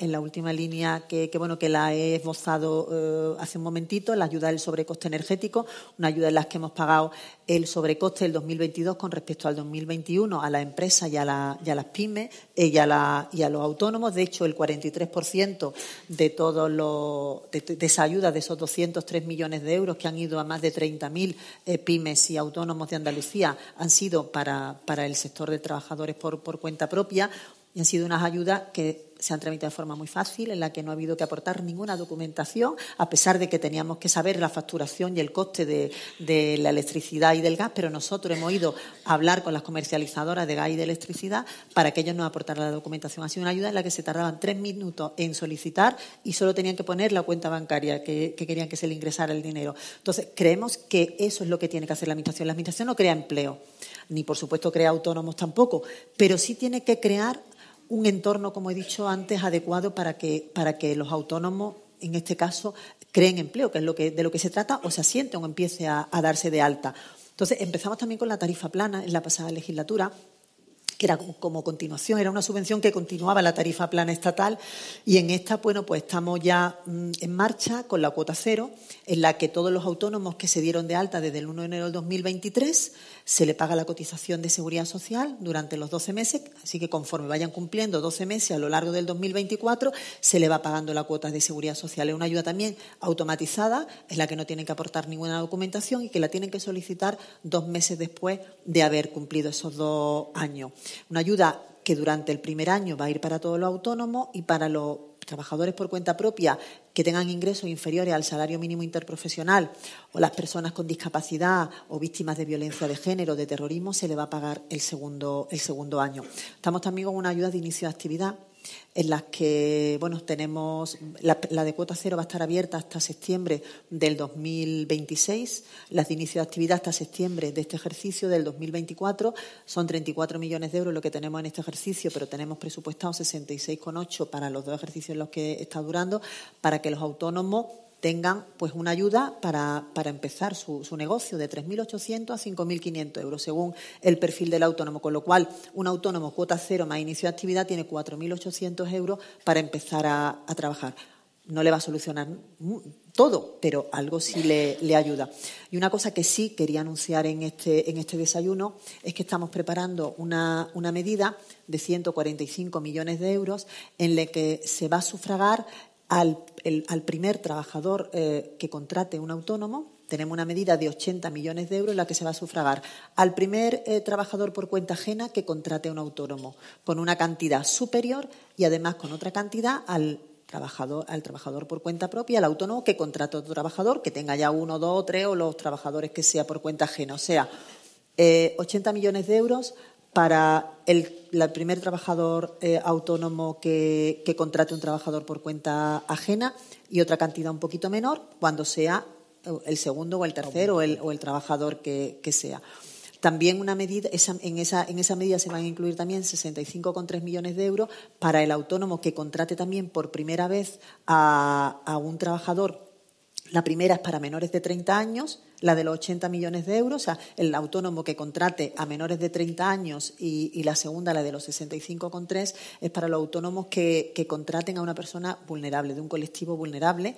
línea que la he esbozado hace un momentito, la ayuda del sobrecoste energético, una ayuda en la que hemos pagado el sobrecoste del 2022 con respecto al 2021 a las empresas y a las pymes y a los autónomos. De hecho, el 43% de esa ayuda, de esos 203 millones de euros que han ido a más de 30.000 pymes y autónomos de Andalucía, han sido para el sector de trabajadores por cuenta propia. Y han sido unas ayudas que se han tramitado de forma muy fácil, en la que no ha habido que aportar ninguna documentación, a pesar de que teníamos que saber la facturación y el coste de la electricidad y del gas, pero nosotros hemos ido a hablar con las comercializadoras de gas y de electricidad para que ellos nos aportaran la documentación. Ha sido una ayuda en la que se tardaban 3 minutos en solicitar y solo tenían que poner la cuenta bancaria que querían que se le ingresara el dinero. Entonces, creemos que eso es lo que tiene que hacer la Administración. La Administración no crea empleo, ni por supuesto crea autónomos tampoco, pero sí tiene que crear un entorno, como he dicho antes, adecuado para que los autónomos, en este caso, creen empleo, que es de lo que se trata, o se asiente o empiece a darse de alta. Entonces, empezamos también con la tarifa plana en la pasada legislatura, que era como continuación, era una subvención que continuaba la tarifa plana estatal, y en esta, bueno, pues estamos ya en marcha con la cuota cero, en la que todos los autónomos que se dieron de alta desde el 1 de enero del 2023 se le paga la cotización de seguridad social durante los 12 meses, así que conforme vayan cumpliendo 12 meses a lo largo del 2024 se le va pagando la cuota de seguridad social. Es una ayuda también automatizada, en la que no tienen que aportar ninguna documentación y que la tienen que solicitar 2 meses después de haber cumplido esos 2 años. Una ayuda que durante el primer año va a ir para todos los autónomos, y para los trabajadores por cuenta propia que tengan ingresos inferiores al salario mínimo interprofesional, o las personas con discapacidad o víctimas de violencia de género, de terrorismo, se le va a pagar el segundo año. Estamos también con una ayuda de inicio de actividad, en las que tenemos la de cuota cero va a estar abierta hasta septiembre del 2026, las de inicio de actividad hasta septiembre de este ejercicio del 2024. Son 34 millones de euros lo que tenemos en este ejercicio, pero tenemos presupuestado 66,8 para los 2 ejercicios en los que está durando, para que los autónomos tengan pues una ayuda para empezar su negocio, de 3.800 a 5.500 euros, según el perfil del autónomo, con lo cual un autónomo cuota cero más inicio de actividad tiene 4.800 euros para empezar a trabajar. No le va a solucionar todo, pero algo sí le ayuda. Y una cosa que sí quería anunciar en este desayuno es que estamos preparando una medida de 145 millones de euros en la que se va a sufragar al primer trabajador que contrate un autónomo. Tenemos una medida de 80 millones de euros en la que se va a sufragar al primer trabajador por cuenta ajena que contrate un autónomo, con una cantidad superior, y además con otra cantidad al trabajador por cuenta propia, al autónomo que contrate otro trabajador, que tenga ya 1, 2 o 3, o los trabajadores que sea por cuenta ajena. O sea, 80 millones de euros para el primer trabajador autónomo que contrate un trabajador por cuenta ajena, y otra cantidad un poquito menor cuando sea el segundo o el tercero o el trabajador que sea. También una medida, en esa medida se van a incluir también 65,3 millones de euros para el autónomo que contrate también por primera vez a un trabajador. La primera es para menores de 30 años, la de los 80 millones de euros, o sea, el autónomo que contrate a menores de 30 años y la segunda, la de los 65,3, es para los autónomos que contraten a una persona vulnerable, de un colectivo vulnerable.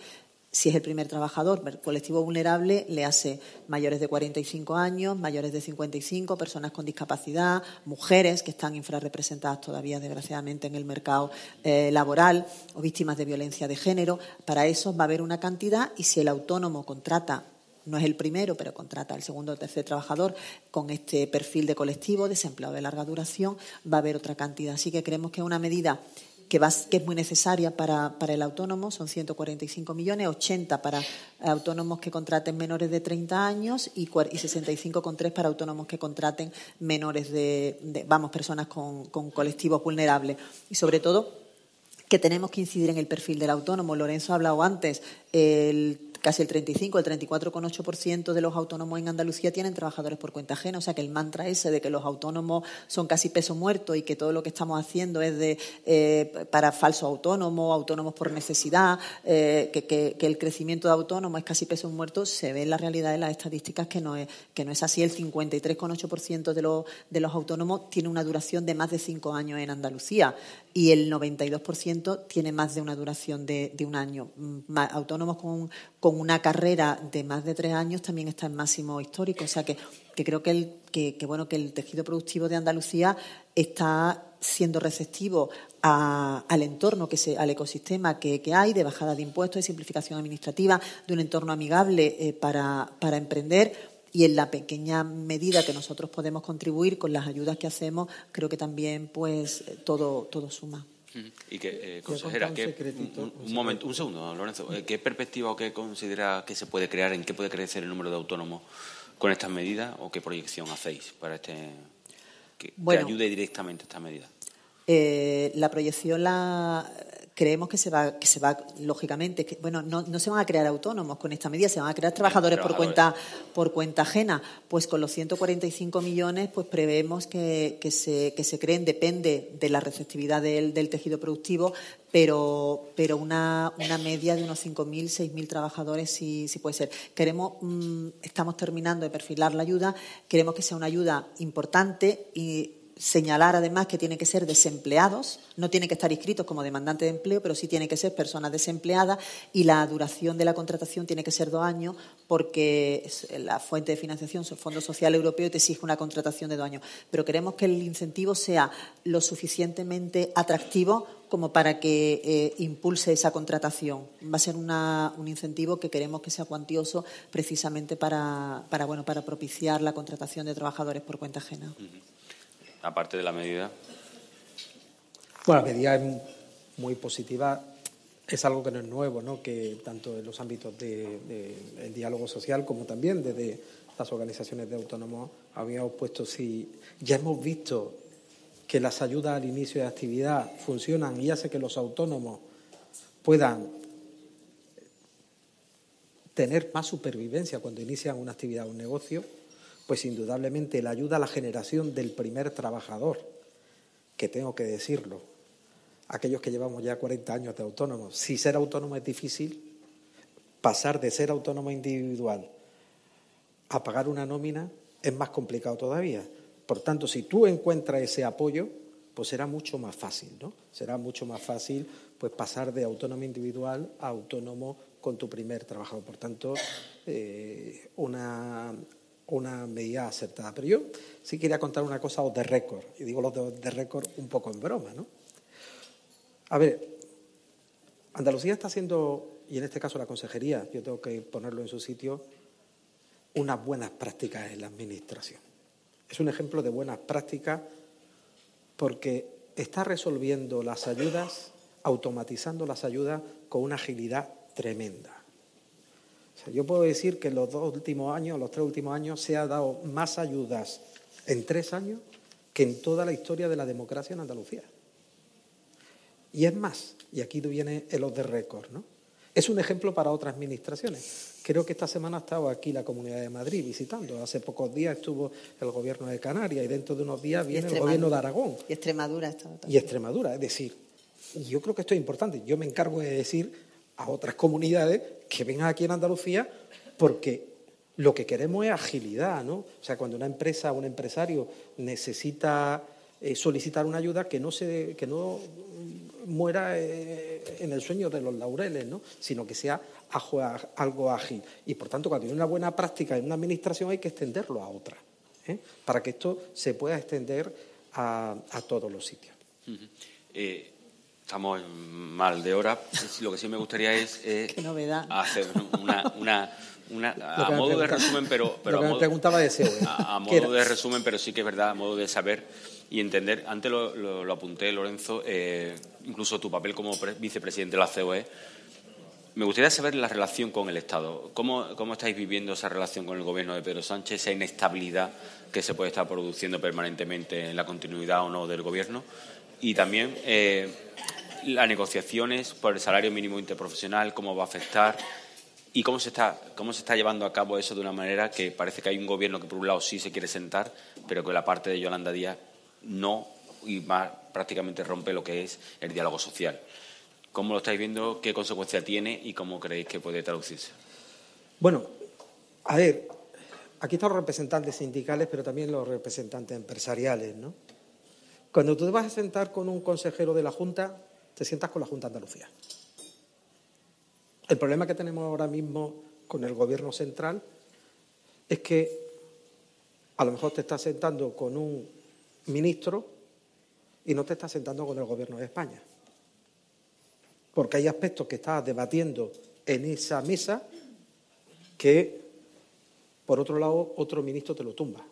Si es el primer trabajador, el colectivo vulnerable le hace mayores de 45 años, mayores de 55, personas con discapacidad, mujeres que están infrarrepresentadas todavía, desgraciadamente, en el mercado laboral o víctimas de violencia de género. Para eso va a haber una cantidad y si el autónomo contrata, no es el primero, pero contrata al segundo o tercer trabajador con este perfil de colectivo, desempleado de larga duración, va a haber otra cantidad. Así que creemos que es una medida que es muy necesaria para el autónomo, son 145 millones, 80 para autónomos que contraten menores de 30 años y 65,3 para autónomos que contraten menores personas con colectivos vulnerables. Y sobre todo, que tenemos que incidir en el perfil del autónomo. Lorenzo ha hablado antes, casi el 35, el 34,8% de los autónomos en Andalucía tienen trabajadores por cuenta ajena. O sea, que el mantra ese de que los autónomos son casi peso muerto y que todo lo que estamos haciendo es para falsos autónomos por necesidad, que el crecimiento de autónomos es casi peso muerto, se ve en la realidad de las estadísticas que no es así. El 53,8% de los autónomos tiene una duración de más de 5 años en Andalucía y el 92% tiene más de una duración de un año. Autónomos con una carrera de más de 3 años también está en máximo histórico. O sea que creo que el tejido productivo de Andalucía está siendo receptivo al entorno, al ecosistema que hay, de bajada de impuestos, de simplificación administrativa, de un entorno amigable para emprender. Y en la pequeña medida que nosotros podemos contribuir con las ayudas que hacemos, creo que también pues todo suma. Y que, consejera, un segundo, Lorenzo. ¿Qué perspectiva o qué considera que se puede crear, en qué puede crecer el número de autónomos con estas medidas o qué proyección hacéis para que ayude directamente esta medida? La proyección creemos que se va lógicamente, no se van a crear autónomos con esta medida, se van a crear trabajadores por cuenta ajena. Pues con los 145 millones pues preveemos que se creen, depende de la receptividad del tejido productivo, pero una media de unos 5.000, 6.000 trabajadores sí puede ser. Estamos terminando de perfilar la ayuda, queremos que sea una ayuda importante y señalar además que tienen que ser desempleados, no tienen que estar inscritos como demandantes de empleo, pero sí tienen que ser personas desempleadas y la duración de la contratación tiene que ser 2 años porque la fuente de financiación, el Fondo Social Europeo, te exige una contratación de 2 años. Pero queremos que el incentivo sea lo suficientemente atractivo como para que impulse esa contratación. Va a ser un incentivo que queremos que sea cuantioso precisamente para propiciar la contratación de trabajadores por cuenta ajena. Aparte de la medida. Bueno, la medida es muy positiva. Es algo que no es nuevo, ¿no? Que tanto en los ámbitos del diálogo social como también desde las organizaciones de autónomos habíamos puesto. Si ya hemos visto que las ayudas al inicio de actividad funcionan y hace que los autónomos puedan tener más supervivencia cuando inician una actividad o un negocio, pues indudablemente la ayuda a la generación del primer trabajador, que tengo que decirlo, aquellos que llevamos ya 40 años de autónomos, si ser autónomo es difícil, pasar de ser autónomo individual a pagar una nómina es más complicado todavía. Por tanto, si tú encuentras ese apoyo, pues será mucho más fácil, ¿no? Será mucho más fácil pues pasar de autónomo individual a autónomo con tu primer trabajador. Por tanto, una medida acertada. Pero yo sí quería contar una cosa off the record, y digo lo de record un poco en broma, ¿no? A ver, Andalucía está haciendo, y en este caso la consejería, yo tengo que ponerlo en su sitio, unas buenas prácticas en la administración. Es un ejemplo de buenas prácticas porque está resolviendo las ayudas, automatizando las ayudas con una agilidad tremenda. O sea, yo puedo decir que en los 3 últimos años, se ha dado más ayudas en 3 años que en toda la historia de la democracia en Andalucía. Y es más, y aquí viene el off the record, ¿no? Es un ejemplo para otras administraciones. Creo que esta semana ha estado aquí la Comunidad de Madrid visitando. Hace pocos días estuvo el Gobierno de Canarias y dentro de unos días viene el Gobierno de Aragón. Y Extremadura está también. Y Extremadura, es decir, yo creo que esto es importante. Yo me encargo de decir a otras comunidades que vengan aquí en Andalucía porque Lo que queremos es agilidad, ¿no? O sea, cuando una empresa o un empresario necesita solicitar una ayuda, que no muera en el sueño de los laureles, ¿no? Sino que sea algo ágil. Y, por tanto, cuando hay una buena práctica en una administración hay que extenderlo a otra, para que esto se pueda extender a todos los sitios. Estamos mal de hora. Lo que sí me gustaría es Qué novedad. hacer a modo de resumen, pero a modo de resumen, pero sí que es verdad, a modo de saber y entender. Antes lo apunté, Lorenzo, incluso tu papel como vicepresidente de la COE. Me gustaría saber la relación con el Estado. ¿Cómo estáis viviendo esa relación con el Gobierno de Pedro Sánchez, esa inestabilidad que se puede estar produciendo permanentemente en la continuidad o no del Gobierno? Y también las negociaciones por el salario mínimo interprofesional, cómo va a afectar y cómo se está llevando a cabo eso de una manera que parece que hay un Gobierno que por un lado sí se quiere sentar, pero que la parte de Yolanda Díaz no, y prácticamente rompe lo que es el diálogo social. ¿Cómo lo estáis viendo? ¿Qué consecuencia tiene? ¿Y cómo creéis que puede traducirse? Bueno, a ver, aquí están los representantes sindicales, pero también los representantes empresariales, ¿no? Cuando tú te vas a sentar con un consejero de la Junta, te sientas con la Junta de Andalucía. El problema que tenemos ahora mismo con el Gobierno central es que a lo mejor te estás sentando con un ministro y no te estás sentando con el Gobierno de España. Porque hay aspectos que estás debatiendo en esa mesa que, por otro lado, otro ministro te lo tumba.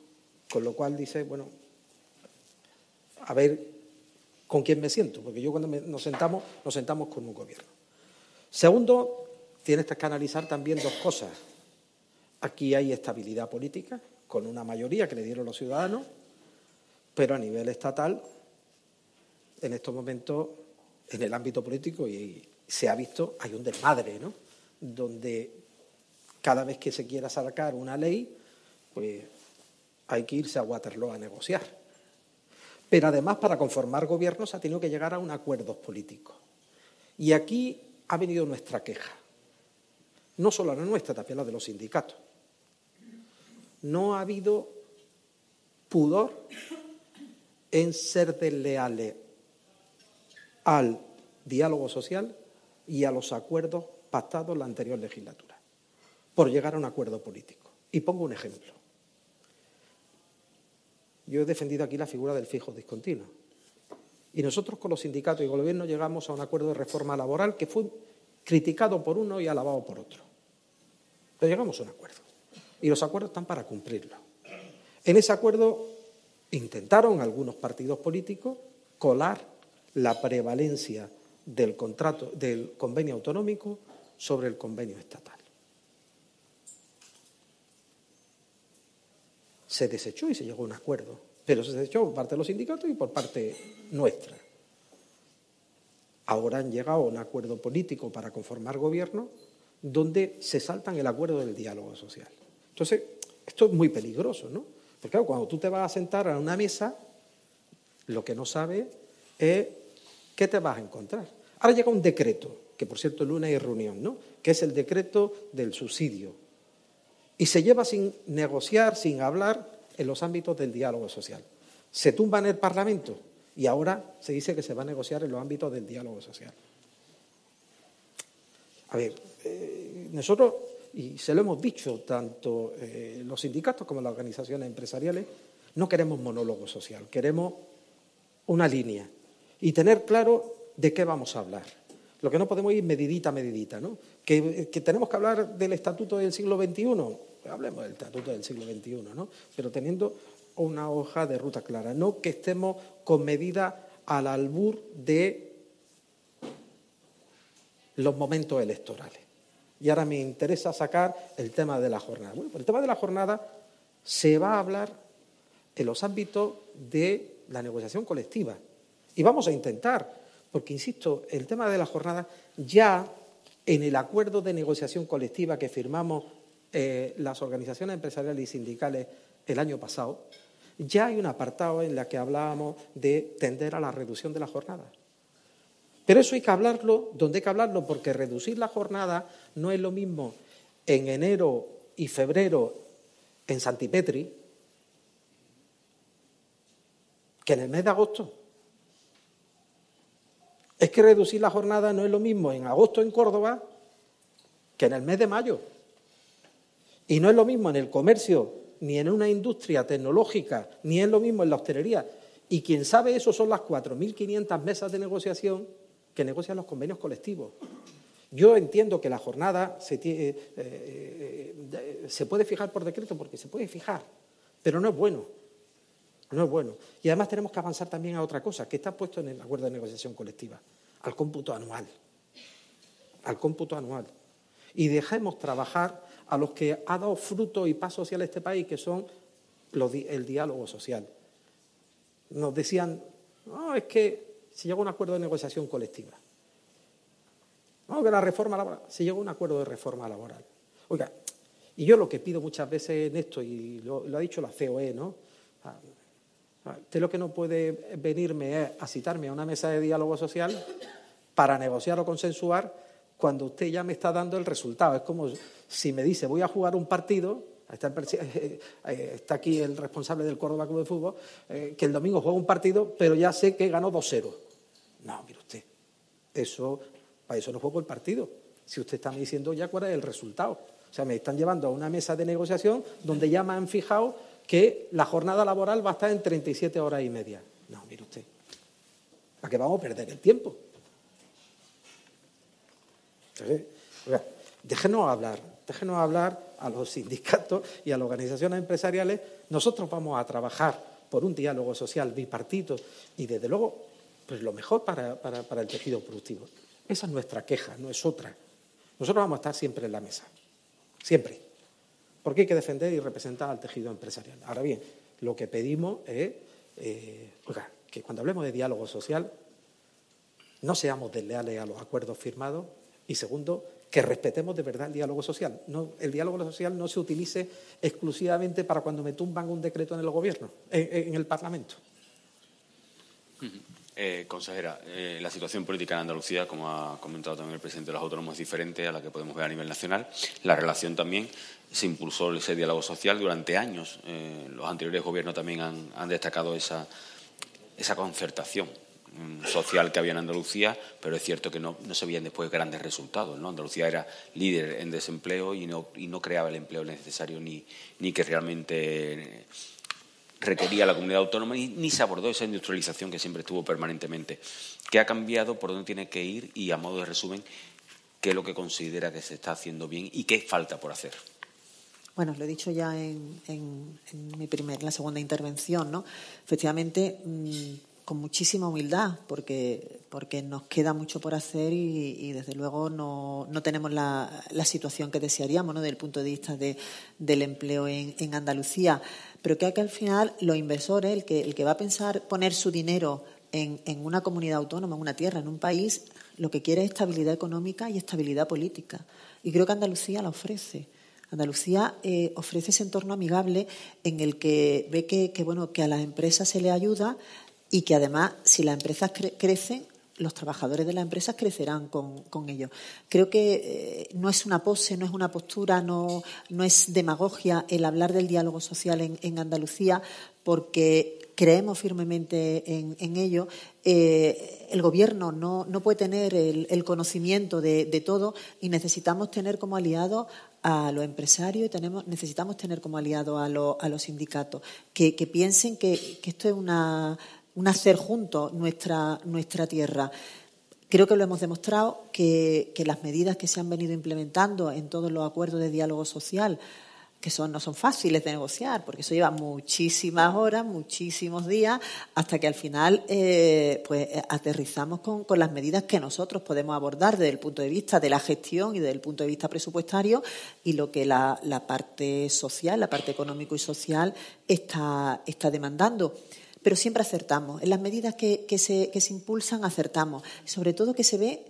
Con lo cual dices, bueno, a ver con quién me siento, porque yo cuando nos sentamos con un gobierno. Segundo, tienes que analizar también dos cosas. Aquí hay estabilidad política, con una mayoría que le dieron los ciudadanos, pero a nivel estatal, en estos momentos, en el ámbito político, y se ha visto, hay un desmadre, ¿no? Donde cada vez que se quiera sacar una ley, pues hay que irse a Waterloo a negociar. Pero además, para conformar gobiernos, ha tenido que llegar a un acuerdo político. Y aquí ha venido nuestra queja. No solo la nuestra, también la de los sindicatos. No ha habido pudor en ser desleales al diálogo social y a los acuerdos pactados en la anterior legislatura, por llegar a un acuerdo político. Y pongo un ejemplo. Yo he defendido aquí la figura del fijo discontinuo. Y nosotros con los sindicatos y el Gobierno llegamos a un acuerdo de reforma laboral que fue criticado por uno y alabado por otro. Pero llegamos a un acuerdo. Y los acuerdos están para cumplirlo. En ese acuerdo intentaron algunos partidos políticos colar la prevalencia del convenio autonómico sobre el convenio estatal. Se desechó y se llegó a un acuerdo, pero se desechó por parte de los sindicatos y por parte nuestra. Ahora han llegado a un acuerdo político para conformar gobierno donde se saltan el acuerdo del diálogo social. Entonces, esto es muy peligroso, ¿no? Porque claro, cuando tú te vas a sentar a una mesa, lo que no sabes es qué te vas a encontrar. Ahora llega un decreto, que por cierto el lunes hay reunión, ¿no? Que es el decreto del subsidio. Y se lleva sin negociar, sin hablar, en los ámbitos del diálogo social. Se tumba en el Parlamento y ahora se dice que se va a negociar en los ámbitos del diálogo social. A ver, nosotros, y se lo hemos dicho, tanto los sindicatos como las organizaciones empresariales, no queremos monólogo social, queremos una línea y tener claro de qué vamos a hablar. Lo que no podemos ir medidita, ¿no? Que tenemos que hablar del Estatuto del siglo XXI, pues hablemos del Estatuto del siglo XXI, ¿no? Pero teniendo una hoja de ruta clara, no que estemos con medidas al albur de los momentos electorales. Y ahora me interesa sacar el tema de la jornada. Bueno, pues el tema de la jornada se va a hablar en los ámbitos de la negociación colectiva. Y vamos a intentar, porque, insisto, el tema de la jornada ya en el acuerdo de negociación colectiva que firmamos las organizaciones empresariales y sindicales el año pasado, ya hay un apartado en el que hablábamos de tender a la reducción de la jornada. Pero eso hay que hablarlo donde hay que hablarlo, porque reducir la jornada no es lo mismo en enero y febrero en Santipetri que en el mes de agosto. Es que reducir la jornada no es lo mismo en agosto en Córdoba que en el mes de mayo. Y no es lo mismo en el comercio, ni en una industria tecnológica, ni es lo mismo en la hostelería. Y quien sabe eso son las 4.500 mesas de negociación que negocian los convenios colectivos. Yo entiendo que la jornada se puede fijar por decreto, porque se puede fijar, pero no es bueno. No es bueno. Y además tenemos que avanzar también a otra cosa, que está puesto en el acuerdo de negociación colectiva, al cómputo anual. Al cómputo anual. Y dejemos trabajar a los que ha dado fruto y paz social a este país, que son el diálogo social. Nos decían, no, es que se llegó a un acuerdo de negociación colectiva. No, que la reforma laboral, se llegó a un acuerdo de reforma laboral. Oiga, y yo lo que pido muchas veces en esto, y lo ha dicho la COE, ¿no? Usted lo que no puede venirme es a citarme a una mesa de diálogo social para negociar o consensuar cuando usted ya me está dando el resultado. Es como si me dice, voy a jugar un partido, está aquí el responsable del Córdoba Club de Fútbol, que el domingo juega un partido, pero ya sé que ganó 2-0. No, mire usted, para eso no juego el partido. Si usted está me diciendo ya cuál es el resultado. O sea, me están llevando a una mesa de negociación donde ya me han fijado que la jornada laboral va a estar en 37 horas y media. No, mire usted, ¿para qué vamos a perder el tiempo? Entonces, oiga, déjenos hablar a los sindicatos y a las organizaciones empresariales. Nosotros vamos a trabajar por un diálogo social bipartito y, desde luego, pues lo mejor para el tejido productivo. Esa es nuestra queja, no es otra. Nosotros vamos a estar siempre en la mesa, siempre. Porque hay que defender y representar al tejido empresarial. Ahora bien, lo que pedimos es que cuando hablemos de diálogo social no seamos desleales a los acuerdos firmados y, segundo, que respetemos de verdad el diálogo social. No, el diálogo social no se utilice exclusivamente para cuando me tumban un decreto en el Gobierno, en el Parlamento. Consejera, la situación política en Andalucía, como ha comentado también el presidente de los autónomos, es diferente a la que podemos ver a nivel nacional. La relación también se impulsó ese diálogo social durante años. Los anteriores gobiernos también han destacado esa concertación social que había en Andalucía, pero es cierto que no se veían después grandes resultados, ¿no? Andalucía era líder en desempleo y no creaba el empleo necesario ni que realmente requería la comunidad autónoma, ni se abordó esa industrialización que siempre estuvo permanentemente. ¿Qué ha cambiado? ¿Por dónde tiene que ir? Y, a modo de resumen, ¿qué es lo que considera que se está haciendo bien y qué falta por hacer? Bueno, lo he dicho ya en la segunda intervención, ¿no? Efectivamente, con muchísima humildad, porque nos queda mucho por hacer y desde luego no tenemos la situación que desearíamos, ¿no?, desde el punto de vista del empleo en Andalucía. Pero creo que al final los inversores, el que va a pensar poner su dinero en una comunidad autónoma, en una tierra, en un país, lo que quiere es estabilidad económica y estabilidad política. Y creo que Andalucía la ofrece. Andalucía ofrece ese entorno amigable en el que ve que a las empresas se les ayuda y que además, si las empresas crecen, los trabajadores de las empresas crecerán con ellos. Creo que no es una pose, no es una postura, no es demagogia el hablar del diálogo social en Andalucía, porque creemos firmemente en ello. El Gobierno no puede tener el conocimiento de todo y necesitamos tener como aliados a los empresarios y necesitamos tener como aliados a los sindicatos, que piensen que esto es un hacer juntos nuestra tierra. Creo que lo hemos demostrado que las medidas que se han venido implementando en todos los acuerdos de diálogo social, que no son fáciles de negociar, porque eso lleva muchísimas horas, muchísimos días, hasta que al final aterrizamos con las medidas que nosotros podemos abordar desde el punto de vista de la gestión y desde el punto de vista presupuestario y lo que la parte social, la parte económico y social está demandando. Pero siempre acertamos. En las medidas que se impulsan acertamos. Sobre todo que se ve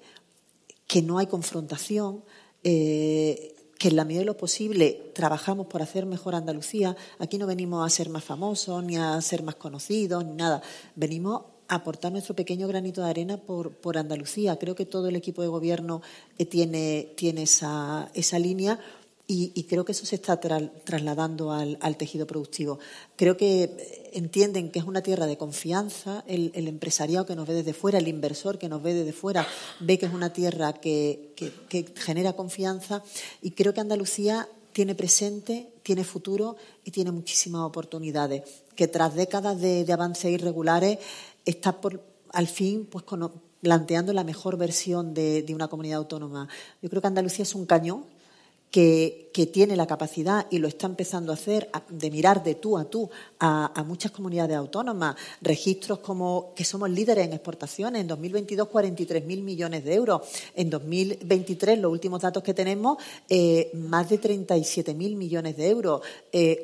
que no hay confrontación, que en la medida de lo posible trabajamos por hacer mejor Andalucía. Aquí no venimos a ser más famosos, ni a ser más conocidos, ni nada. Venimos a aportar nuestro pequeño granito de arena por Andalucía. Creo que todo el equipo de Gobierno tiene esa línea Y creo que eso se está trasladando al tejido productivo. Creo que entienden que es una tierra de confianza, el empresariado que nos ve desde fuera, el inversor que nos ve desde fuera, ve que es una tierra que genera confianza, y creo que Andalucía tiene presente, tiene futuro y tiene muchísimas oportunidades, que tras décadas de avances irregulares está al fin pues planteando la mejor versión de una comunidad autónoma. Yo creo que Andalucía es un cañón que tiene la capacidad, y lo está empezando a hacer, de mirar de tú a tú a muchas comunidades autónomas, registros como que somos líderes en exportaciones. En 2022, 43.000 millones de euros. En 2023, los últimos datos que tenemos, más de 37.000 millones de euros.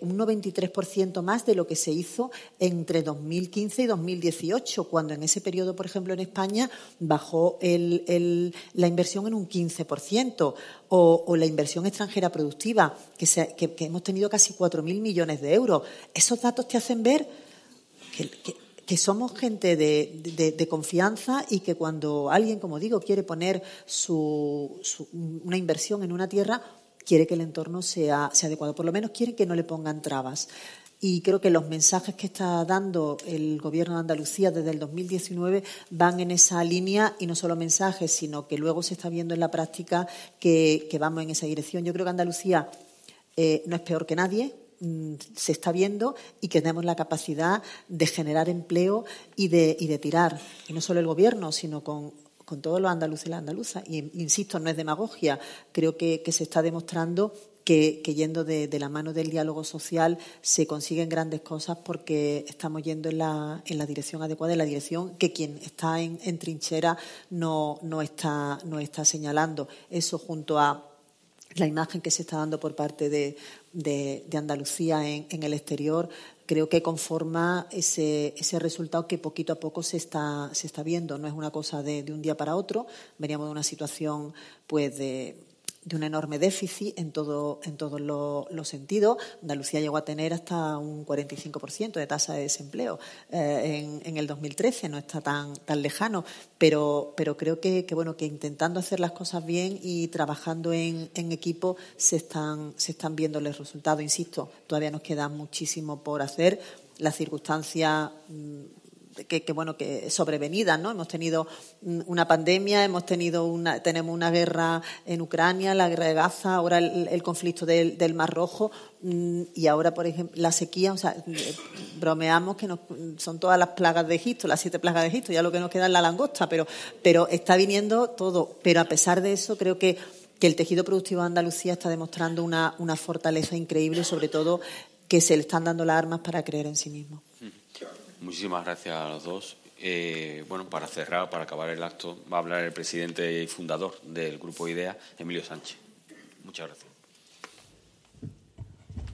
Un 93% más de lo que se hizo entre 2015 y 2018, cuando en ese periodo, por ejemplo, en España bajó la inversión en un 15%, o la inversión extranjera productiva, que hemos tenido casi 4.000 millones de euros. Esos datos te hacen ver que somos gente de confianza, y que cuando alguien, como digo, quiere poner una inversión en una tierra, quiere que el entorno sea adecuado. Por lo menos quiere que no le pongan trabas. Y creo que los mensajes que está dando el Gobierno de Andalucía desde el 2019 van en esa línea, y no solo mensajes, sino que luego se está viendo en la práctica que vamos en esa dirección. Yo creo que Andalucía no es peor que nadie, se está viendo, y que tenemos la capacidad de generar empleo y de tirar, y no solo el Gobierno, sino con todos los andaluces y las andaluzas. Y insisto, no es demagogia, creo que se está demostrando que yendo de la mano del diálogo social se consiguen grandes cosas, porque estamos yendo en la dirección adecuada, en la dirección que quien está en trinchera no está señalando. Eso, junto a la imagen que se está dando por parte de Andalucía en el exterior, creo que conforma ese resultado que poquito a poco se está viendo. No es una cosa de un día para otro. Veníamos de una situación pues de un enorme déficit en todos los sentidos. Andalucía llegó a tener hasta un 45% de tasa de desempleo en el 2013, no está tan lejano, pero creo que intentando hacer las cosas bien y trabajando en equipo se están viendo los resultados. Insisto, todavía nos queda muchísimo por hacer. Las circunstancias que sobrevenidas, ¿no? Hemos tenido una pandemia, tenemos una guerra en Ucrania, la guerra de Gaza, ahora el conflicto del Mar Rojo, y ahora, por ejemplo, la sequía. O sea, bromeamos que son todas las plagas de Egipto, las 7 plagas de Egipto, ya lo que nos queda es la langosta, pero está viniendo todo. Pero a pesar de eso, creo que el tejido productivo de Andalucía está demostrando una fortaleza increíble, sobre todo que se le están dando las armas para creer en sí mismo. Muchísimas gracias a los dos. Para cerrar, para acabar el acto, va a hablar el presidente y fundador del Grupo IDEA, Emilio Sánchez. Muchas gracias.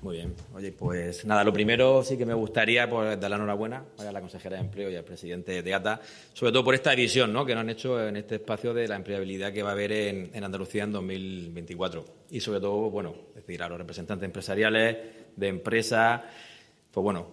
Muy bien. Oye, pues nada, lo primero sí que me gustaría dar la enhorabuena a la consejera de Empleo y al presidente de ATA, sobre todo por esta visión, ¿no?, que nos han hecho en este espacio de la empleabilidad que va a haber en Andalucía en 2024. Y sobre todo, es decir, a los representantes empresariales, de empresas,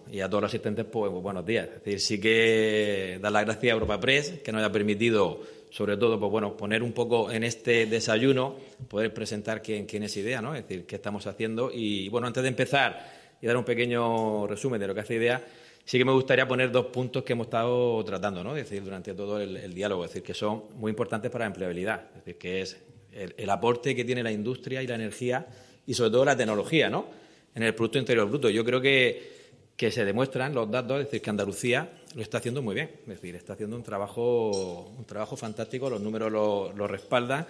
y a todos los asistentes, buenos días. Es decir, sí que dar las gracias a Europa Press, que nos haya permitido, sobre todo, poner un poco en este desayuno, poder presentar quién es IDEA, ¿no? Es decir, qué estamos haciendo. Y, antes de empezar y dar un pequeño resumen de lo que hace IDEA, sí que me gustaría poner 2 puntos que hemos estado tratando, ¿no? Es decir, durante todo el diálogo, es decir, que son muy importantes para la empleabilidad. Es decir, que es el aporte que tiene la industria y la energía, y sobre todo la tecnología, ¿no?, en el Producto Interior Bruto. Yo creo que se demuestran los datos, es decir, que Andalucía lo está haciendo muy bien, es decir, está haciendo un trabajo fantástico, los números lo respaldan,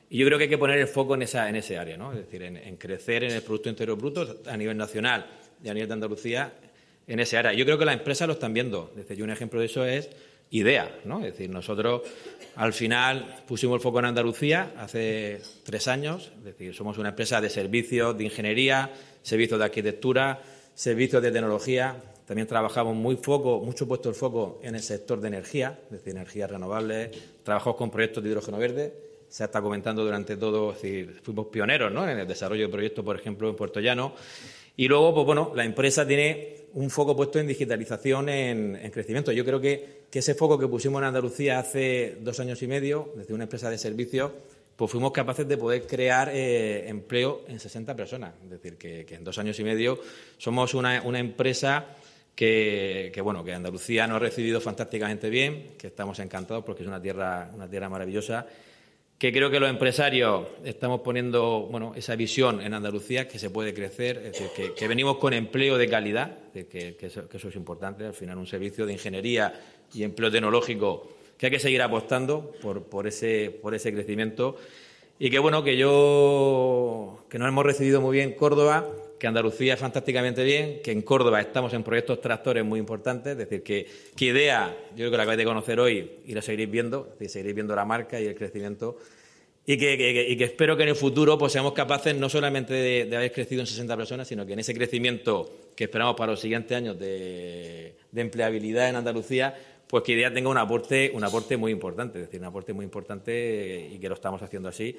y yo creo que hay que poner el foco en ese área, ¿no? Es decir, en crecer en el Producto Interior Bruto a nivel nacional y a nivel de Andalucía en ese área. Yo creo que las empresas lo están viendo, es decir, y un ejemplo de eso es IDEA, ¿no? Es decir, nosotros al final pusimos el foco en Andalucía hace 3 años, es decir, somos una empresa de servicios, de ingeniería, servicios de arquitectura, servicios de tecnología. También trabajamos mucho puesto el foco en el sector de energía, es decir, energías renovables. Trabajamos con proyectos de hidrógeno verde. Se está comentando durante todo, es decir, fuimos pioneros, ¿no?, en el desarrollo de proyectos, por ejemplo, en Puerto Llano. Y luego, la empresa tiene un foco puesto en digitalización, en crecimiento. Yo creo que ese foco que pusimos en Andalucía hace 2 años y medio, desde una empresa de servicios, pues fuimos capaces de poder crear empleo en 60 personas. Es decir, que en 2 años y medio somos una empresa que Andalucía nos ha recibido fantásticamente bien, que estamos encantados porque es una tierra maravillosa, que creo que los empresarios estamos poniendo esa visión en Andalucía, que se puede crecer, es decir, que venimos con empleo de calidad, que eso es importante, al final un servicio de ingeniería y empleo tecnológico que hay que seguir apostando por ese crecimiento y que nos hemos recibido muy bien Córdoba, que Andalucía fantásticamente bien, que en Córdoba estamos en proyectos tractores muy importantes, es decir, que IDEA, yo creo que la acabáis de conocer hoy y la seguiréis viendo, es decir, seguiréis viendo la marca y el crecimiento y que espero que en el futuro pues seamos capaces no solamente de haber crecido en 60 personas, sino que en ese crecimiento que esperamos para los siguientes años de empleabilidad en Andalucía, pues que IDEA tenga un aporte muy importante, es decir, un aporte muy importante y que lo estamos haciendo así.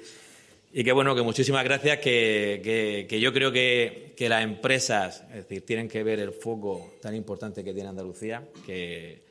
Y que muchísimas gracias, que yo creo que las empresas, es decir, tienen que ver el foco tan importante que tiene Andalucía, que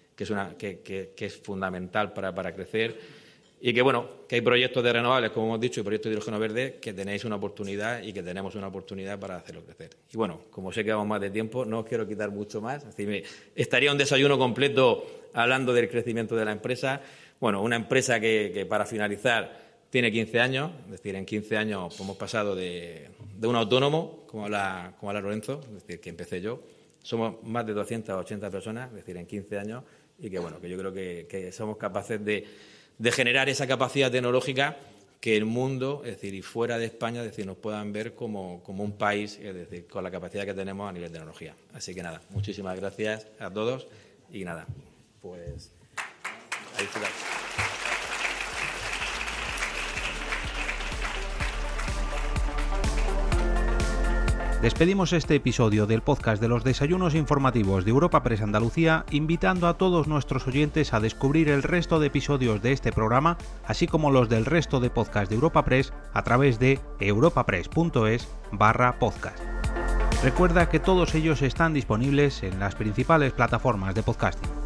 es fundamental para crecer, y que hay proyectos de renovables, como hemos dicho, y proyectos de hidrógeno verde, que tenéis una oportunidad y que tenemos una oportunidad para hacerlo crecer. Y como sé que vamos más de tiempo, no os quiero quitar mucho más, es decir, estaría un desayuno completo hablando del crecimiento de la empresa. Una empresa que para finalizar tiene 15 años, es decir, en 15 años hemos pasado de un autónomo, como habla Lorenzo, es decir, que empecé yo. Somos más de 280 personas, es decir, en 15 años, y que yo creo que somos capaces de generar esa capacidad tecnológica que el mundo, es decir, y fuera de España, es decir, nos puedan ver como un país, es decir, con la capacidad que tenemos a nivel de tecnología. Así que nada, muchísimas gracias a todos y nada, pues a disfrutar. Despedimos este episodio del podcast de los desayunos informativos de Europa Press Andalucía, invitando a todos nuestros oyentes a descubrir el resto de episodios de este programa, así como los del resto de podcasts de Europa Press a través de europapress.es/podcast. Recuerda que todos ellos están disponibles en las principales plataformas de podcasting.